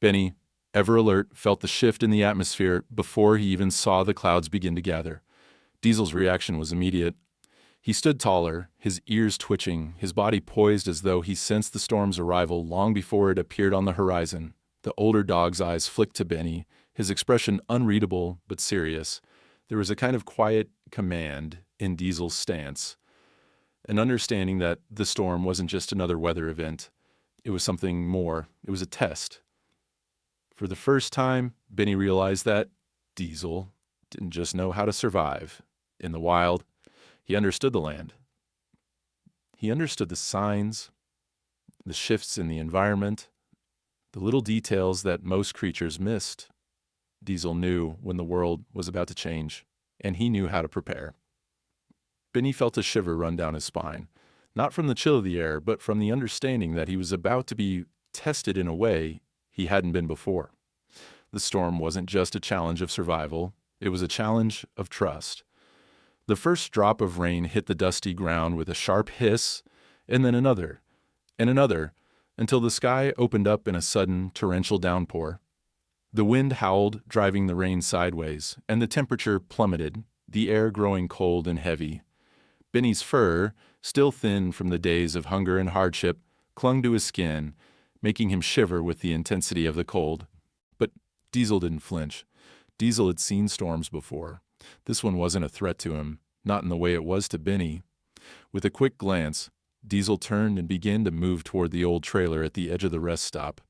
Benny, ever alert, felt the shift in the atmosphere before he even saw the clouds begin to gather. Diesel's reaction was immediate. He stood taller, his ears twitching, his body poised as though he sensed the storm's arrival long before it appeared on the horizon. The older dog's eyes flicked to Benny, his expression unreadable but serious. There was a kind of quiet command in Diesel's stance, an understanding that the storm wasn't just another weather event. It was something more. It was a test. For the first time, Benny realized that Diesel didn't just know how to survive in the wild. He understood the land. He understood the signs, the shifts in the environment, the little details that most creatures missed. Diesel knew when the world was about to change, and he knew how to prepare. Benny felt a shiver run down his spine, not from the chill of the air, but from the understanding that he was about to be tested in a way he hadn't been before. The storm wasn't just a challenge of survival, it was a challenge of trust. The first drop of rain hit the dusty ground with a sharp hiss, and then another, until the sky opened up in a sudden torrential downpour. The wind howled, driving the rain sideways, and the temperature plummeted, the air growing cold and heavy. Benny's fur, still thin from the days of hunger and hardship, clung to his skin, making him shiver with the intensity of the cold. But Diesel didn't flinch. Diesel had seen storms before. This one wasn't a threat to him, not in the way it was to Benny. With a quick glance, Diesel turned and began to move toward the old trailer at the edge of the rest stop.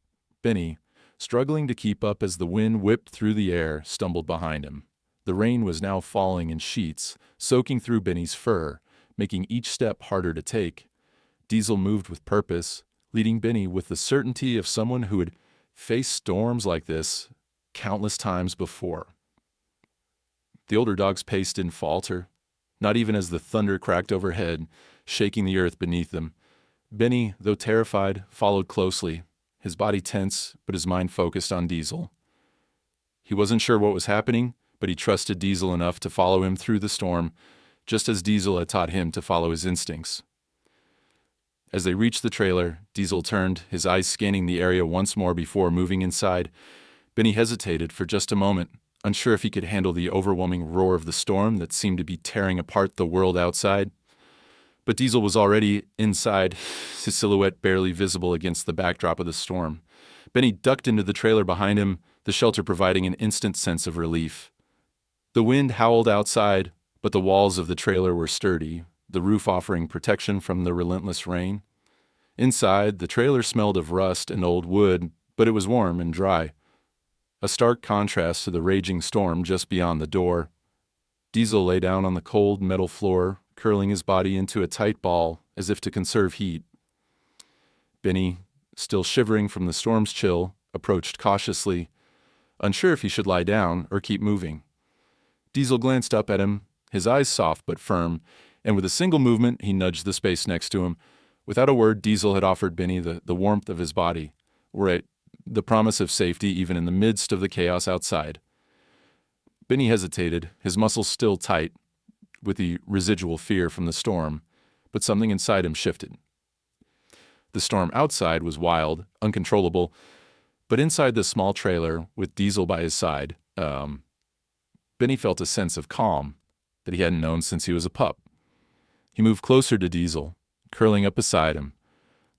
Benny, struggling to keep up as the wind whipped through the air, stumbled behind him. The rain was now falling in sheets, soaking through Benny's fur, making each step harder to take. Diesel moved with purpose, leading Benny with the certainty of someone who had faced storms like this countless times before. The older dog's pace didn't falter, not even as the thunder cracked overhead, shaking the earth beneath them. Benny, though terrified, followed closely, his body tense, but his mind focused on Diesel. He wasn't sure what was happening, but he trusted Diesel enough to follow him through the storm, just as Diesel had taught him to follow his instincts. As they reached the trailer, Diesel turned, his eyes scanning the area once more before moving inside. Benny hesitated for just a moment, unsure if he could handle the overwhelming roar of the storm that seemed to be tearing apart the world outside. But Diesel was already inside, his silhouette barely visible against the backdrop of the storm. Benny ducked into the trailer behind him, the shelter providing an instant sense of relief. The wind howled outside, but the walls of the trailer were sturdy, the roof offering protection from the relentless rain. Inside, the trailer smelled of rust and old wood, but it was warm and dry. A stark contrast to the raging storm just beyond the door. Diesel lay down on the cold metal floor, curling his body into a tight ball as if to conserve heat. Benny, still shivering from the storm's chill, approached cautiously, unsure if he should lie down or keep moving. Diesel glanced up at him, his eyes soft but firm, and with a single movement he nudged the space next to him. Without a word, Diesel had offered Benny the warmth of his body, the promise of safety even in the midst of the chaos outside. Benny hesitated, his muscles still tight, with the residual fear from the storm, but something inside him shifted. The storm outside was wild, uncontrollable, but inside the small trailer, with Diesel by his side, Benny felt a sense of calm that he hadn't known since he was a pup. He moved closer to Diesel, curling up beside him,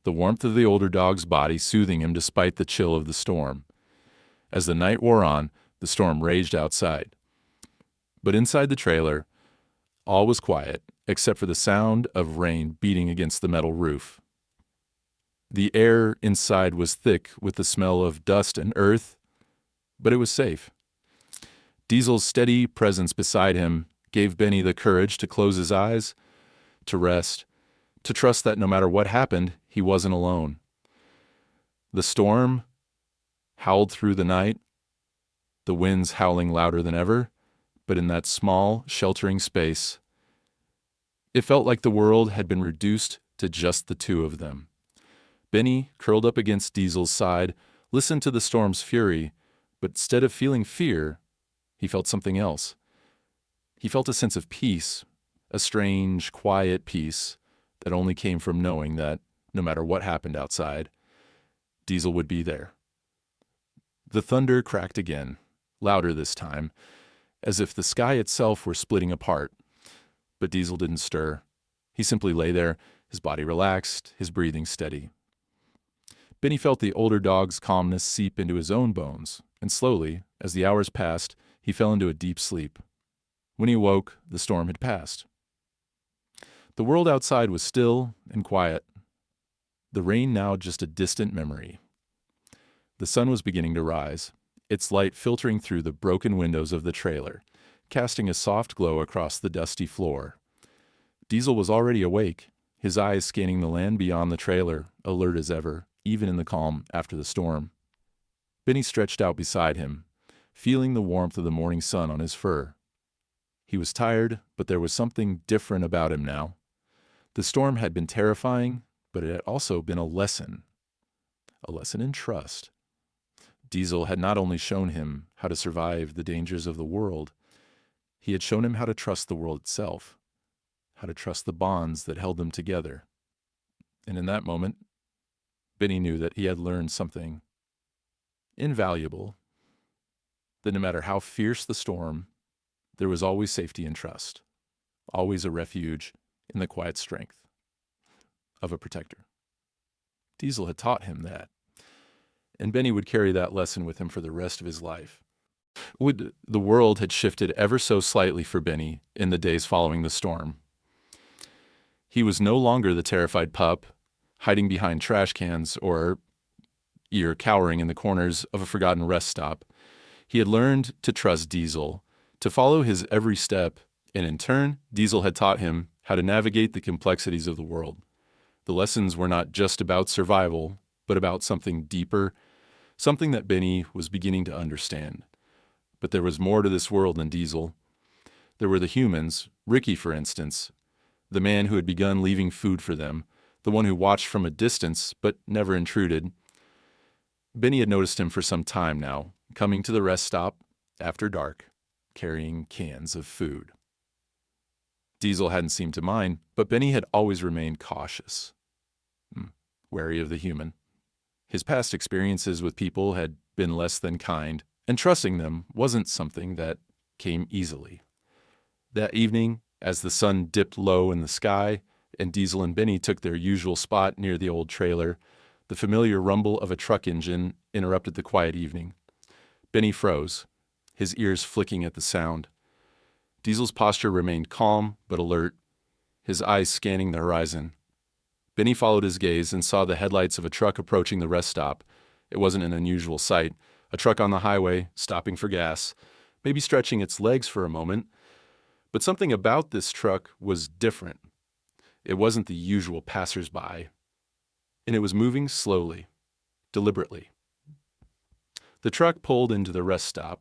the warmth of the older dog's body soothing him despite the chill of the storm. As the night wore on, the storm raged outside. But inside the trailer, all was quiet, except for the sound of rain beating against the metal roof. The air inside was thick with the smell of dust and earth, but it was safe. Diesel's steady presence beside him gave Benny the courage to close his eyes, to rest, to trust that no matter what happened, he wasn't alone. The storm howled through the night, the winds howling louder than ever, But in that small, sheltering space, it felt like the world had been reduced to just the two of them. Benny, curled up against Diesel's side, listened to the storm's fury, but instead of feeling fear, he felt something else. He felt a sense of peace, a strange, quiet peace that only came from knowing that, no matter what happened outside, Diesel would be there. The thunder cracked again, louder this time, as if the sky itself were splitting apart. But Diesel didn't stir. He simply lay there, his body relaxed, his breathing steady. Benny felt the older dog's calmness seep into his own bones, and slowly, as the hours passed, he fell into a deep sleep. When he awoke, the storm had passed. The world outside was still and quiet. The rain now just a distant memory. The sun was beginning to rise, its light filtering through the broken windows of the trailer, casting a soft glow across the dusty floor. Diesel was already awake, his eyes scanning the land beyond the trailer, alert as ever, even in the calm after the storm. Benny stretched out beside him, feeling the warmth of the morning sun on his fur. He was tired, but there was something different about him now. The storm had been terrifying, but it had also been a lesson in trust. Diesel had not only shown him how to survive the dangers of the world, he had shown him how to trust the world itself, how to trust the bonds that held them together. And in that moment, Benny knew that he had learned something invaluable, that no matter how fierce the storm, there was always safety and trust, always a refuge in the quiet strength of a protector. Diesel had taught him that, and Benny would carry that lesson with him for the rest of his life. The world had shifted ever so slightly for Benny in the days following the storm. He was no longer the terrified pup, hiding behind trash cans or cowering in the corners of a forgotten rest stop. He had learned to trust Diesel, to follow his every step, and in turn, Diesel had taught him how to navigate the complexities of the world. The lessons were not just about survival, but about something deeper, something that Benny was beginning to understand. But there was more to this world than Diesel. There were the humans, Ricky, for instance, the man who had begun leaving food for them, the one who watched from a distance but never intruded. Benny had noticed him for some time now, coming to the rest stop after dark, carrying cans of food. Diesel hadn't seemed to mind, but Benny had always remained cautious, wary of the human. His past experiences with people had been less than kind, and trusting them wasn't something that came easily. That evening, as the sun dipped low in the sky and Diesel and Benny took their usual spot near the old trailer, the familiar rumble of a truck engine interrupted the quiet evening. Benny froze, his ears flicking at the sound. Diesel's posture remained calm but alert, his eyes scanning the horizon. Benny followed his gaze and saw the headlights of a truck approaching the rest stop. It wasn't an unusual sight. A truck on the highway, stopping for gas, maybe stretching its legs for a moment. But something about this truck was different. It wasn't the usual passers-by, and it was moving slowly, deliberately. The truck pulled into the rest stop,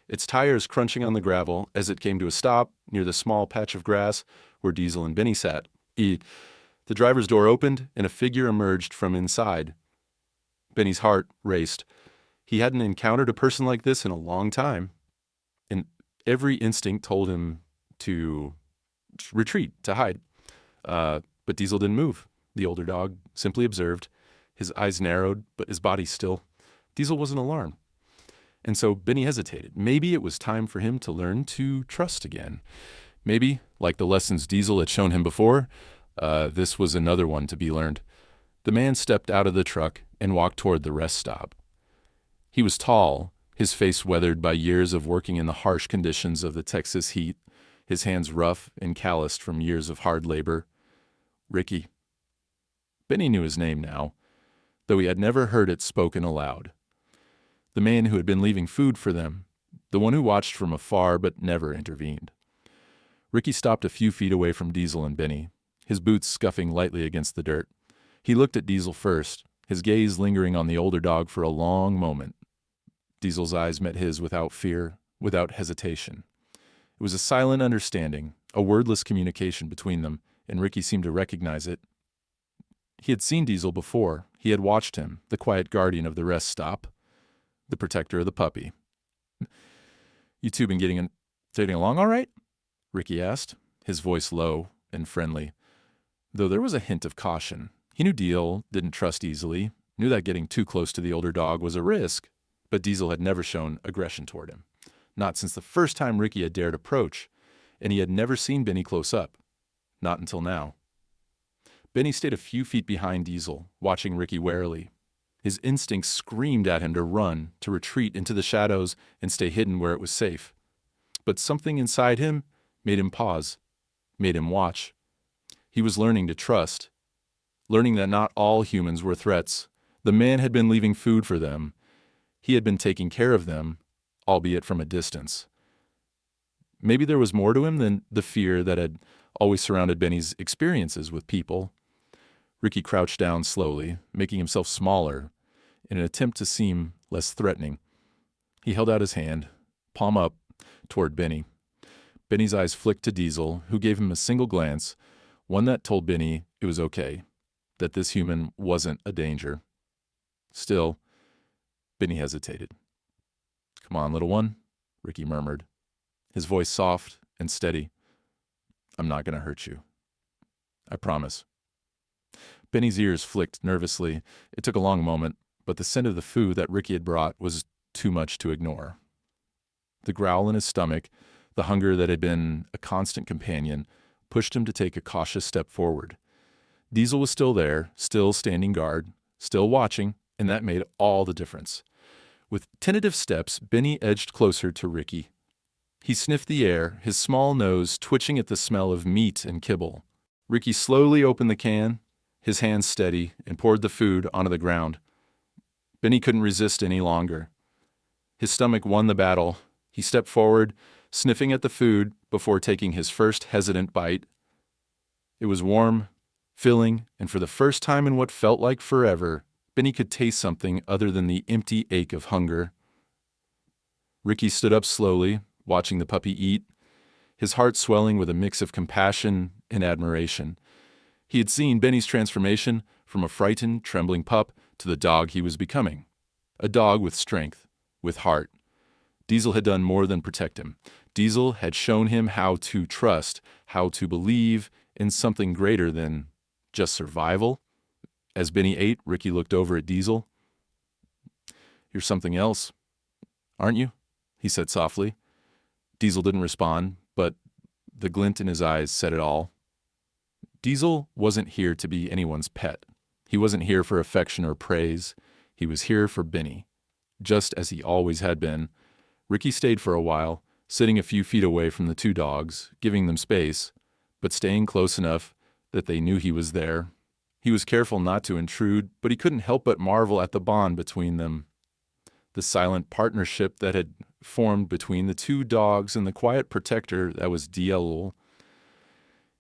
its tires crunching on the gravel as it came to a stop near the small patch of grass where Diesel and Benny sat. The driver's door opened, and a figure emerged from inside. Benny's heart raced. He hadn't encountered a person like this in a long time, and every instinct told him to retreat, to hide. But Diesel didn't move. The older dog simply observed, his eyes narrowed, but his body still. Diesel wasn't alarmed. And so Benny hesitated. Maybe it was time for him to learn to trust again. Maybe, like the lessons Diesel had shown him before, this was another one to be learned. The man stepped out of the truck and walked toward the rest stop. He was tall, his face weathered by years of working in the harsh conditions of the Texas heat, his hands rough and calloused from years of hard labor. Ricky. Benny knew his name now, though he had never heard it spoken aloud. The man who had been leaving food for them, the one who watched from afar but never intervened. Ricky stopped a few feet away from Diesel and Benny, his boots scuffing lightly against the dirt. He looked at Diesel first, his gaze lingering on the older dog for a long moment. Diesel's eyes met his without fear, without hesitation. It was a silent understanding, a wordless communication between them, and Ricky seemed to recognize it. He had seen Diesel before. He had watched him, the quiet guardian of the rest stop, the protector of the puppy. "You two been getting along all right?" Ricky asked, his voice low and friendly, though there was a hint of caution. He knew Diesel didn't trust easily, knew that getting too close to the older dog was a risk, but Diesel had never shown aggression toward him. Not since the first time Ricky had dared approach, and he had never seen Benny close up. Not until now. Benny stayed a few feet behind Diesel, watching Ricky warily. His instincts screamed at him to run, to retreat into the shadows and stay hidden where it was safe. But something inside him made him pause, made him watch. He was learning to trust, learning that not all humans were threats. The man had been leaving food for them. He had been taking care of them, albeit from a distance. Maybe there was more to him than the fear that had always surrounded Benny's experiences with people. Ricky crouched down slowly, making himself smaller in an attempt to seem less threatening. He held out his hand, palm up, toward Benny. Benny's eyes flicked to Diesel, who gave him a single glance, one that told Benny it was okay, that this human wasn't a danger. Still, Benny hesitated. "Come on, little one," Ricky murmured, his voice soft and steady. "I'm not going to hurt you. I promise." Benny's ears flicked nervously. It took a long moment, but the scent of the food that Ricky had brought was too much to ignore. The growl in his stomach, the hunger that had been a constant companion, pushed him to take a cautious step forward. Diesel was still there, still standing guard, still watching, and that made all the difference. With tentative steps, Benny edged closer to Ricky. He sniffed the air, his small nose twitching at the smell of meat and kibble. Ricky slowly opened the can, his hands steady, and poured the food onto the ground. Benny couldn't resist any longer. His stomach won the battle. He stepped forward, sniffing at the food before taking his first hesitant bite. It was warm, filling, and for the first time in what felt like forever, Benny could taste something other than the empty ache of hunger. Ricky stood up slowly, watching the puppy eat, his heart swelling with a mix of compassion and admiration. He had seen Benny's transformation from a frightened, trembling pup to the dog he was becoming. A dog with strength, with heart. Diesel had done more than protect him. Diesel had shown him how to trust, how to believe in something greater than just survival. As Benny ate, Ricky looked over at Diesel. "You're something else, aren't you?" he said softly. Diesel didn't respond, but the glint in his eyes said it all. Diesel wasn't here to be anyone's pet. He wasn't here for affection or praise. He was here for Benny, just as he always had been. Ricky stayed for a while, sitting a few feet away from the two dogs, giving them space, but staying close enough that they knew he was there. He was careful not to intrude, but he couldn't help but marvel at the bond between them. The silent partnership that had formed between the two dogs and the quiet protector that was Diesel.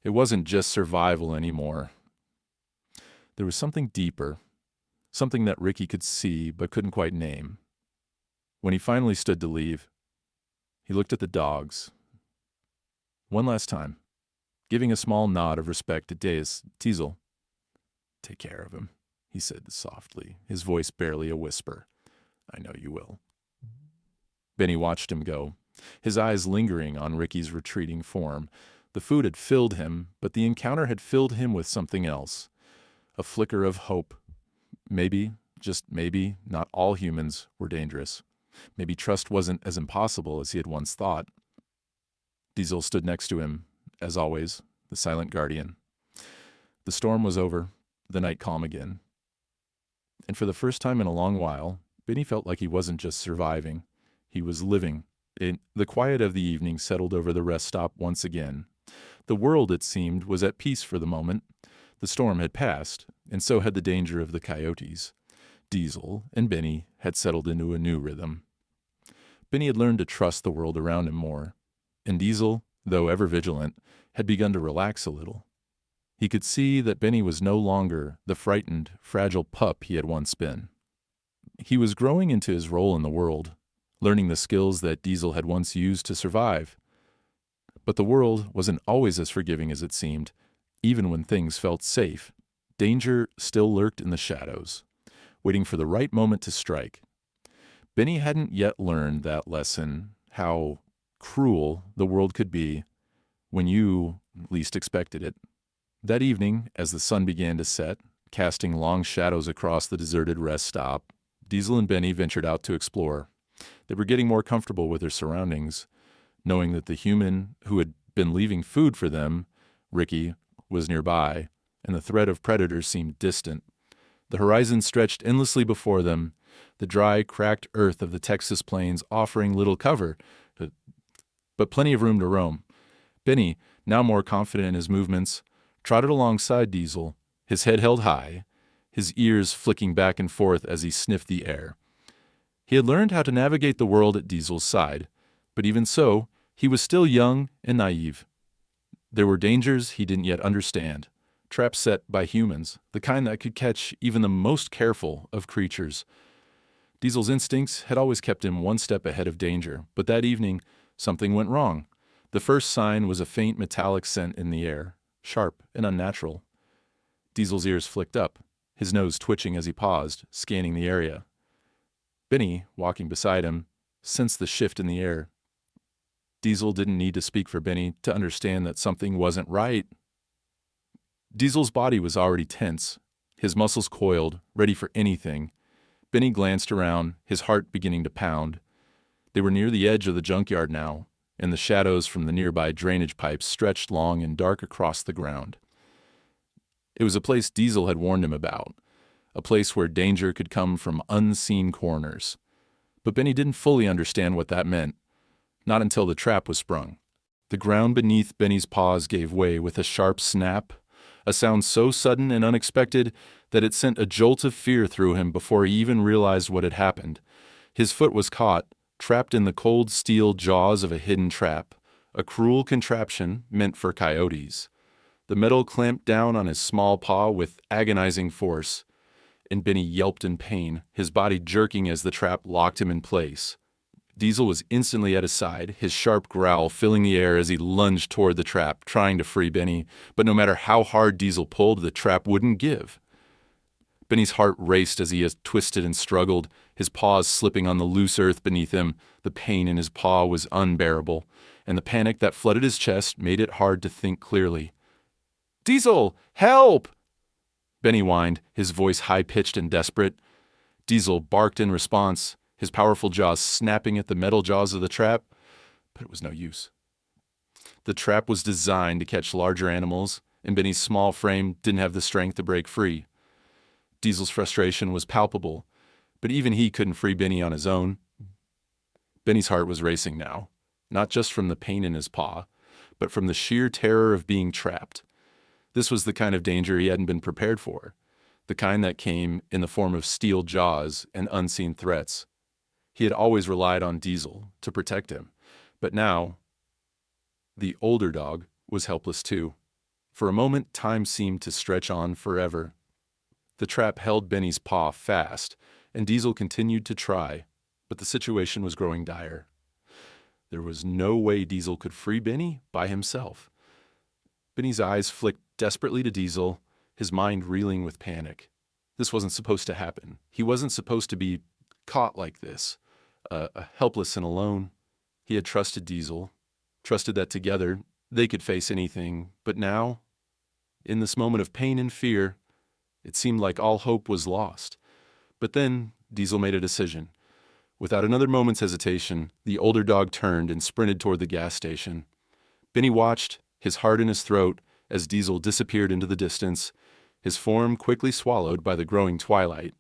It wasn't just survival anymore. There was something deeper, something that Ricky could see but couldn't quite name. When he finally stood to leave, he looked at the dogs. One last time, giving a small nod of respect to Diesel. "Take care of him," he said softly, his voice barely a whisper. "I know you will." Benny watched him go, his eyes lingering on Ricky's retreating form. The food had filled him, but the encounter had filled him with something else. A flicker of hope. Maybe, just maybe, not all humans were dangerous. Maybe trust wasn't as impossible as he had once thought. Diesel stood next to him, as always, the silent guardian. The storm was over, the night calm again. And for the first time in a long while, Benny felt like he wasn't just surviving. He was living. The quiet of the evening settled over the rest stop once again. The world, it seemed, was at peace for the moment. The storm had passed, and so had the danger of the coyotes. Diesel and Benny had settled into a new rhythm. Benny had learned to trust the world around him more, and Diesel, though ever vigilant, had begun to relax a little. He could see that Benny was no longer the frightened, fragile pup he had once been. He was growing into his role in the world, learning the skills that Diesel had once used to survive. But the world wasn't always as forgiving as it seemed. Even when things felt safe, danger still lurked in the shadows, waiting for the right moment to strike. Benny hadn't yet learned that lesson, how cruel the world could be when you least expected it. That evening, as the sun began to set, casting long shadows across the deserted rest stop, Diesel and Benny ventured out to explore. They were getting more comfortable with their surroundings, knowing that the human who had been leaving food for them, Ricky, was nearby, and the threat of predators seemed distant. The horizon stretched endlessly before them, the dry, cracked earth of the Texas plains offering little cover, but plenty of room to roam. Benny, now more confident in his movements, trotted alongside Diesel, his head held high, his ears flicking back and forth as he sniffed the air. He had learned how to navigate the world at Diesel's side, but even so, he was still young and naive. There were dangers he didn't yet understand, traps set by humans, the kind that could catch even the most careful of creatures. Diesel's instincts had always kept him one step ahead of danger, but that evening, something went wrong. The first sign was a faint metallic scent in the air, sharp and unnatural. Diesel's ears flicked up, his nose twitching as he paused, scanning the area. Benny, walking beside him, sensed the shift in the air. Diesel didn't need to speak for Benny to understand that something wasn't right. Diesel's body was already tense, his muscles coiled, ready for anything. Benny glanced around, his heart beginning to pound. They were near the edge of the junkyard now, and the shadows from the nearby drainage pipes stretched long and dark across the ground. It was a place Diesel had warned him about, a place where danger could come from unseen corners. But Benny didn't fully understand what that meant, not until the trap was sprung. The ground beneath Benny's paws gave way with a sharp snap, a sound so sudden and unexpected that it sent a jolt of fear through him before he even realized what had happened. His foot was caught, trapped in the cold steel jaws of a hidden trap, a cruel contraption meant for coyotes. The metal clamped down on his small paw with agonizing force, and Benny yelped in pain, his body jerking as the trap locked him in place. Diesel was instantly at his side, his sharp growl filling the air as he lunged toward the trap, trying to free Benny, but no matter how hard Diesel pulled, the trap wouldn't give. Benny's heart raced as he twisted and struggled, his paws slipping on the loose earth beneath him. The pain in his paw was unbearable, and the panic that flooded his chest made it hard to think clearly. "Diesel, help!" Benny whined, his voice high-pitched and desperate. Diesel barked in response, his powerful jaws snapping at the metal jaws of the trap, but it was no use. The trap was designed to catch larger animals, and Benny's small frame didn't have the strength to break free. Diesel's frustration was palpable, but even he couldn't free Benny on his own. Benny's heart was racing now, not just from the pain in his paw, but from the sheer terror of being trapped. This was the kind of danger he hadn't been prepared for, the kind that came in the form of steel jaws and unseen threats. He had always relied on Diesel to protect him, but now the older dog was helpless too. For a moment, time seemed to stretch on forever. The trap held Benny's paw fast, and Diesel continued to try, but the situation was growing dire. There was no way Diesel could free Benny by himself. Benny's eyes flicked desperately to Diesel, his mind reeling with panic. This wasn't supposed to happen. He wasn't supposed to be caught like this, helpless and alone. He had trusted Diesel, trusted that together they could face anything, but now, in this moment of pain and fear, it seemed like all hope was lost. But then Diesel made a decision. Without another moment's hesitation, the older dog turned and sprinted toward the gas station. Benny watched, his heart in his throat, as Diesel disappeared into the distance, his form quickly swallowed by the growing twilight.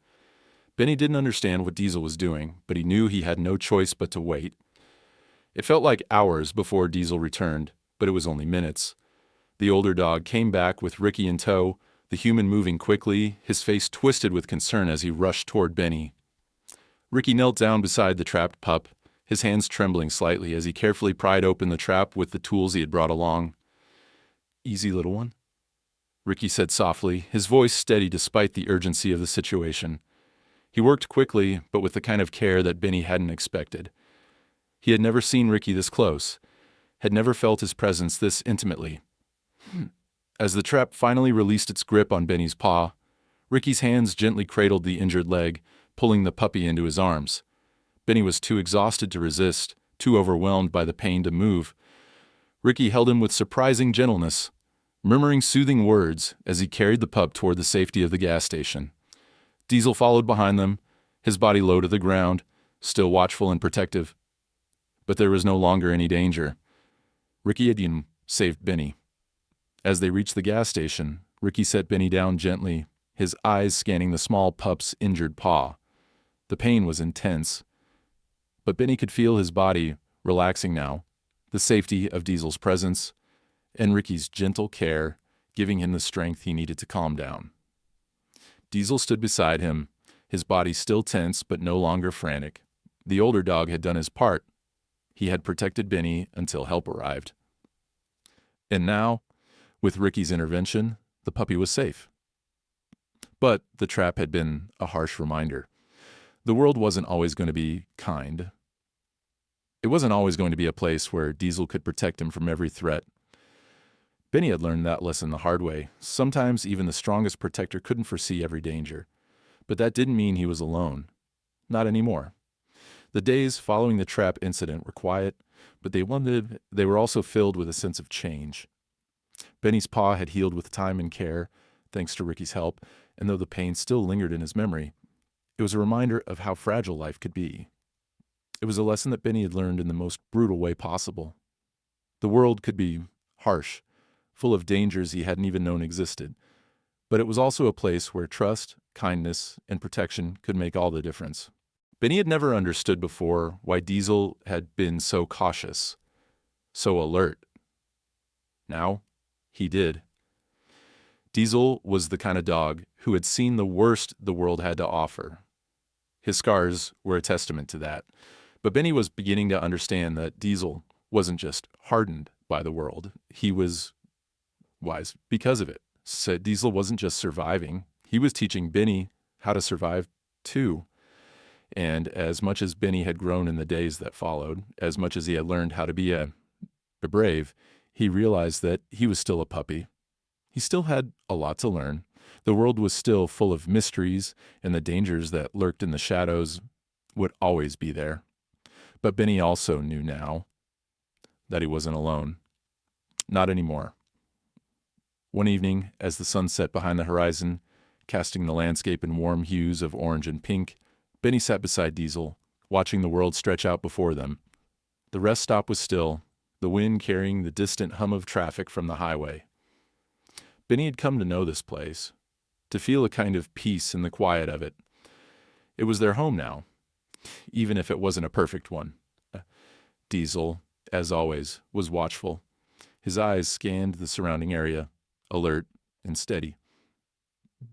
Benny didn't understand what Diesel was doing, but he knew he had no choice but to wait. It felt like hours before Diesel returned, but it was only minutes. The older dog came back with Ricky in tow, the human moving quickly, his face twisted with concern as he rushed toward Benny. Ricky knelt down beside the trapped pup, his hands trembling slightly as he carefully pried open the trap with the tools he had brought along. "Easy, little one," Ricky said softly, his voice steady despite the urgency of the situation. He worked quickly, but with the kind of care that Benny hadn't expected. He had never seen Ricky this close. had never felt his presence this intimately. As the trap finally released its grip on Benny's paw, Ricky's hands gently cradled the injured leg, pulling the puppy into his arms. Benny was too exhausted to resist, too overwhelmed by the pain to move. Ricky held him with surprising gentleness, murmuring soothing words as he carried the pup toward the safety of the gas station. Diesel followed behind them, his body low to the ground, still watchful and protective. But there was no longer any danger. Ricky had saved Benny. As they reached the gas station, Ricky set Benny down gently, his eyes scanning the small pup's injured paw. The pain was intense, but Benny could feel his body relaxing now, the safety of Diesel's presence, and Ricky's gentle care giving him the strength he needed to calm down. Diesel stood beside him, his body still tense but no longer frantic. The older dog had done his part. He had protected Benny until help arrived. And now, with Ricky's intervention, the puppy was safe. But the trap had been a harsh reminder. The world wasn't always going to be kind. It wasn't always going to be a place where Diesel could protect him from every threat. Benny had learned that lesson the hard way. Sometimes even the strongest protector couldn't foresee every danger. But that didn't mean he was alone. Not anymore. The days following the trap incident were quiet, but they were also filled with a sense of change. Benny's paw had healed with time and care, thanks to Ricky's help, and though the pain still lingered in his memory, it was a reminder of how fragile life could be. It was a lesson that Benny had learned in the most brutal way possible. The world could be harsh, full of dangers he hadn't even known existed, but it was also a place where trust, kindness, and protection could make all the difference. Benny had never understood before why Diesel had been so cautious, so alert. Now, he did. Diesel was the kind of dog who had seen the worst the world had to offer. His scars were a testament to that. But Benny was beginning to understand that Diesel wasn't just hardened by the world. He was wise because of it. So Diesel wasn't just surviving. He was teaching Benny how to survive too. And as much as Benny had grown in the days that followed, as much as he had learned how to be a brave, he realized that he was still a puppy. He still had a lot to learn. The world was still full of mysteries, and the dangers that lurked in the shadows would always be there. But Benny also knew now that he wasn't alone. Not anymore. One evening, as the sun set behind the horizon, casting the landscape in warm hues of orange and pink, Benny sat beside Diesel, watching the world stretch out before them. The rest stop was still, the wind carrying the distant hum of traffic from the highway. Benny had come to know this place, to feel a kind of peace in the quiet of it. It was their home now, even if it wasn't a perfect one. Diesel, as always, was watchful. His eyes scanned the surrounding area, alert and steady.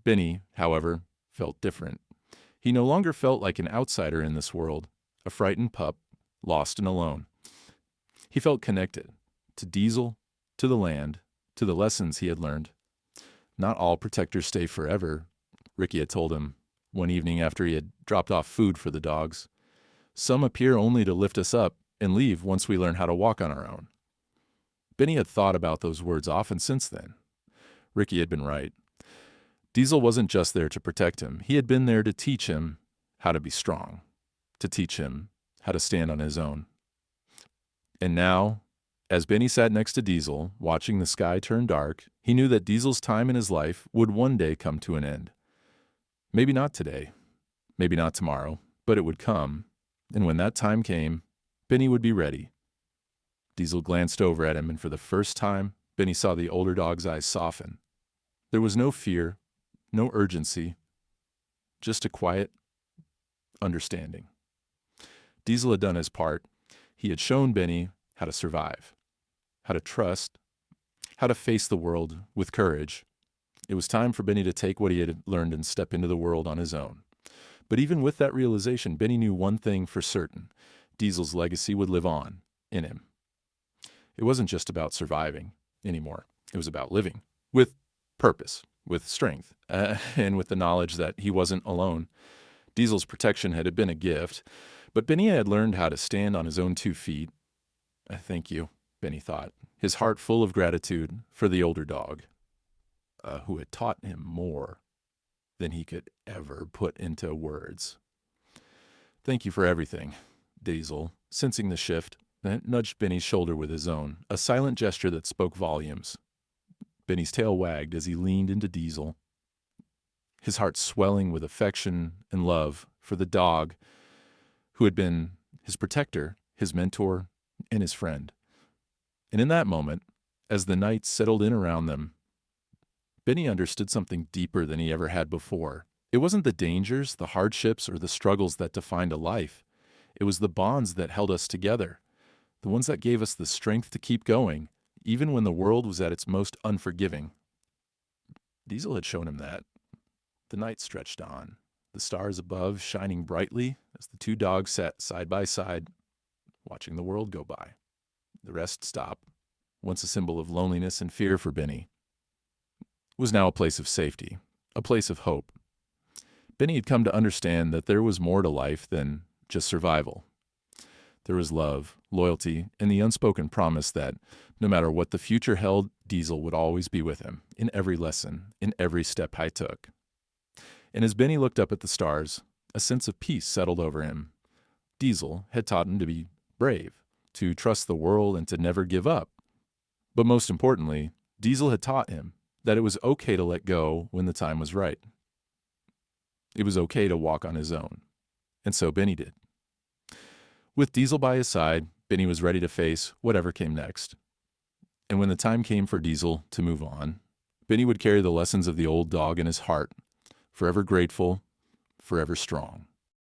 Benny, however, felt different. He no longer felt like an outsider in this world, a frightened pup, lost and alone. He felt connected to Diesel, to the land, to the lessons he had learned. Not all protectors stay forever, Ricky had told him one evening after he had dropped off food for the dogs. Some appear only to lift us up and leave once we learn how to walk on our own. Benny had thought about those words often since then. Ricky had been right. Diesel wasn't just there to protect him. He had been there to teach him how to be strong, to teach him how to stand on his own. And now, as Benny sat next to Diesel, watching the sky turn dark, he knew that Diesel's time in his life would one day come to an end. Maybe not today, maybe not tomorrow, but it would come, and when that time came, Benny would be ready. Diesel glanced over at him, and for the first time, Benny saw the older dog's eyes soften. There was no fear, no urgency, just a quiet understanding. Diesel had done his part. He had shown Benny how to survive, how to trust, how to face the world with courage. It was time for Benny to take what he had learned and step into the world on his own. But even with that realization, Benny knew one thing for certain. Diesel's legacy would live on in him. It wasn't just about surviving anymore. It was about living with purpose, with strength, and with the knowledge that he wasn't alone. Diesel's protection had been a gift, but Benny had learned how to stand on his own 2 feet. Thank you. Benny thought, his heart full of gratitude for the older dog, who had taught him more than he could ever put into words. "Thank you for everything," Diesel, sensing the shift, nudged Benny's shoulder with his own, a silent gesture that spoke volumes. Benny's tail wagged as he leaned into Diesel, his heart swelling with affection and love for the dog who had been his protector, his mentor, and his friend. And in that moment, as the night settled in around them, Benny understood something deeper than he ever had before. It wasn't the dangers, the hardships, or the struggles that defined a life. It was the bonds that held us together, the ones that gave us the strength to keep going, even when the world was at its most unforgiving. Diesel had shown him that. The night stretched on, the stars above shining brightly as the two dogs sat side by side, watching the world go by. The rest stop, once a symbol of loneliness and fear for Benny, was now a place of safety, a place of hope. Benny had come to understand that there was more to life than just survival. There was love, loyalty, and the unspoken promise that, no matter what the future held, Diesel would always be with him, in every lesson, in every step I took. And as Benny looked up at the stars, a sense of peace settled over him. Diesel had taught him to be brave, to trust the world, and to never give up. But most importantly, Diesel had taught him that it was okay to let go when the time was right. It was okay to walk on his own. And so Benny did. With Diesel by his side, Benny was ready to face whatever came next. And when the time came for Diesel to move on, Benny would carry the lessons of the old dog in his heart, forever grateful, forever strong.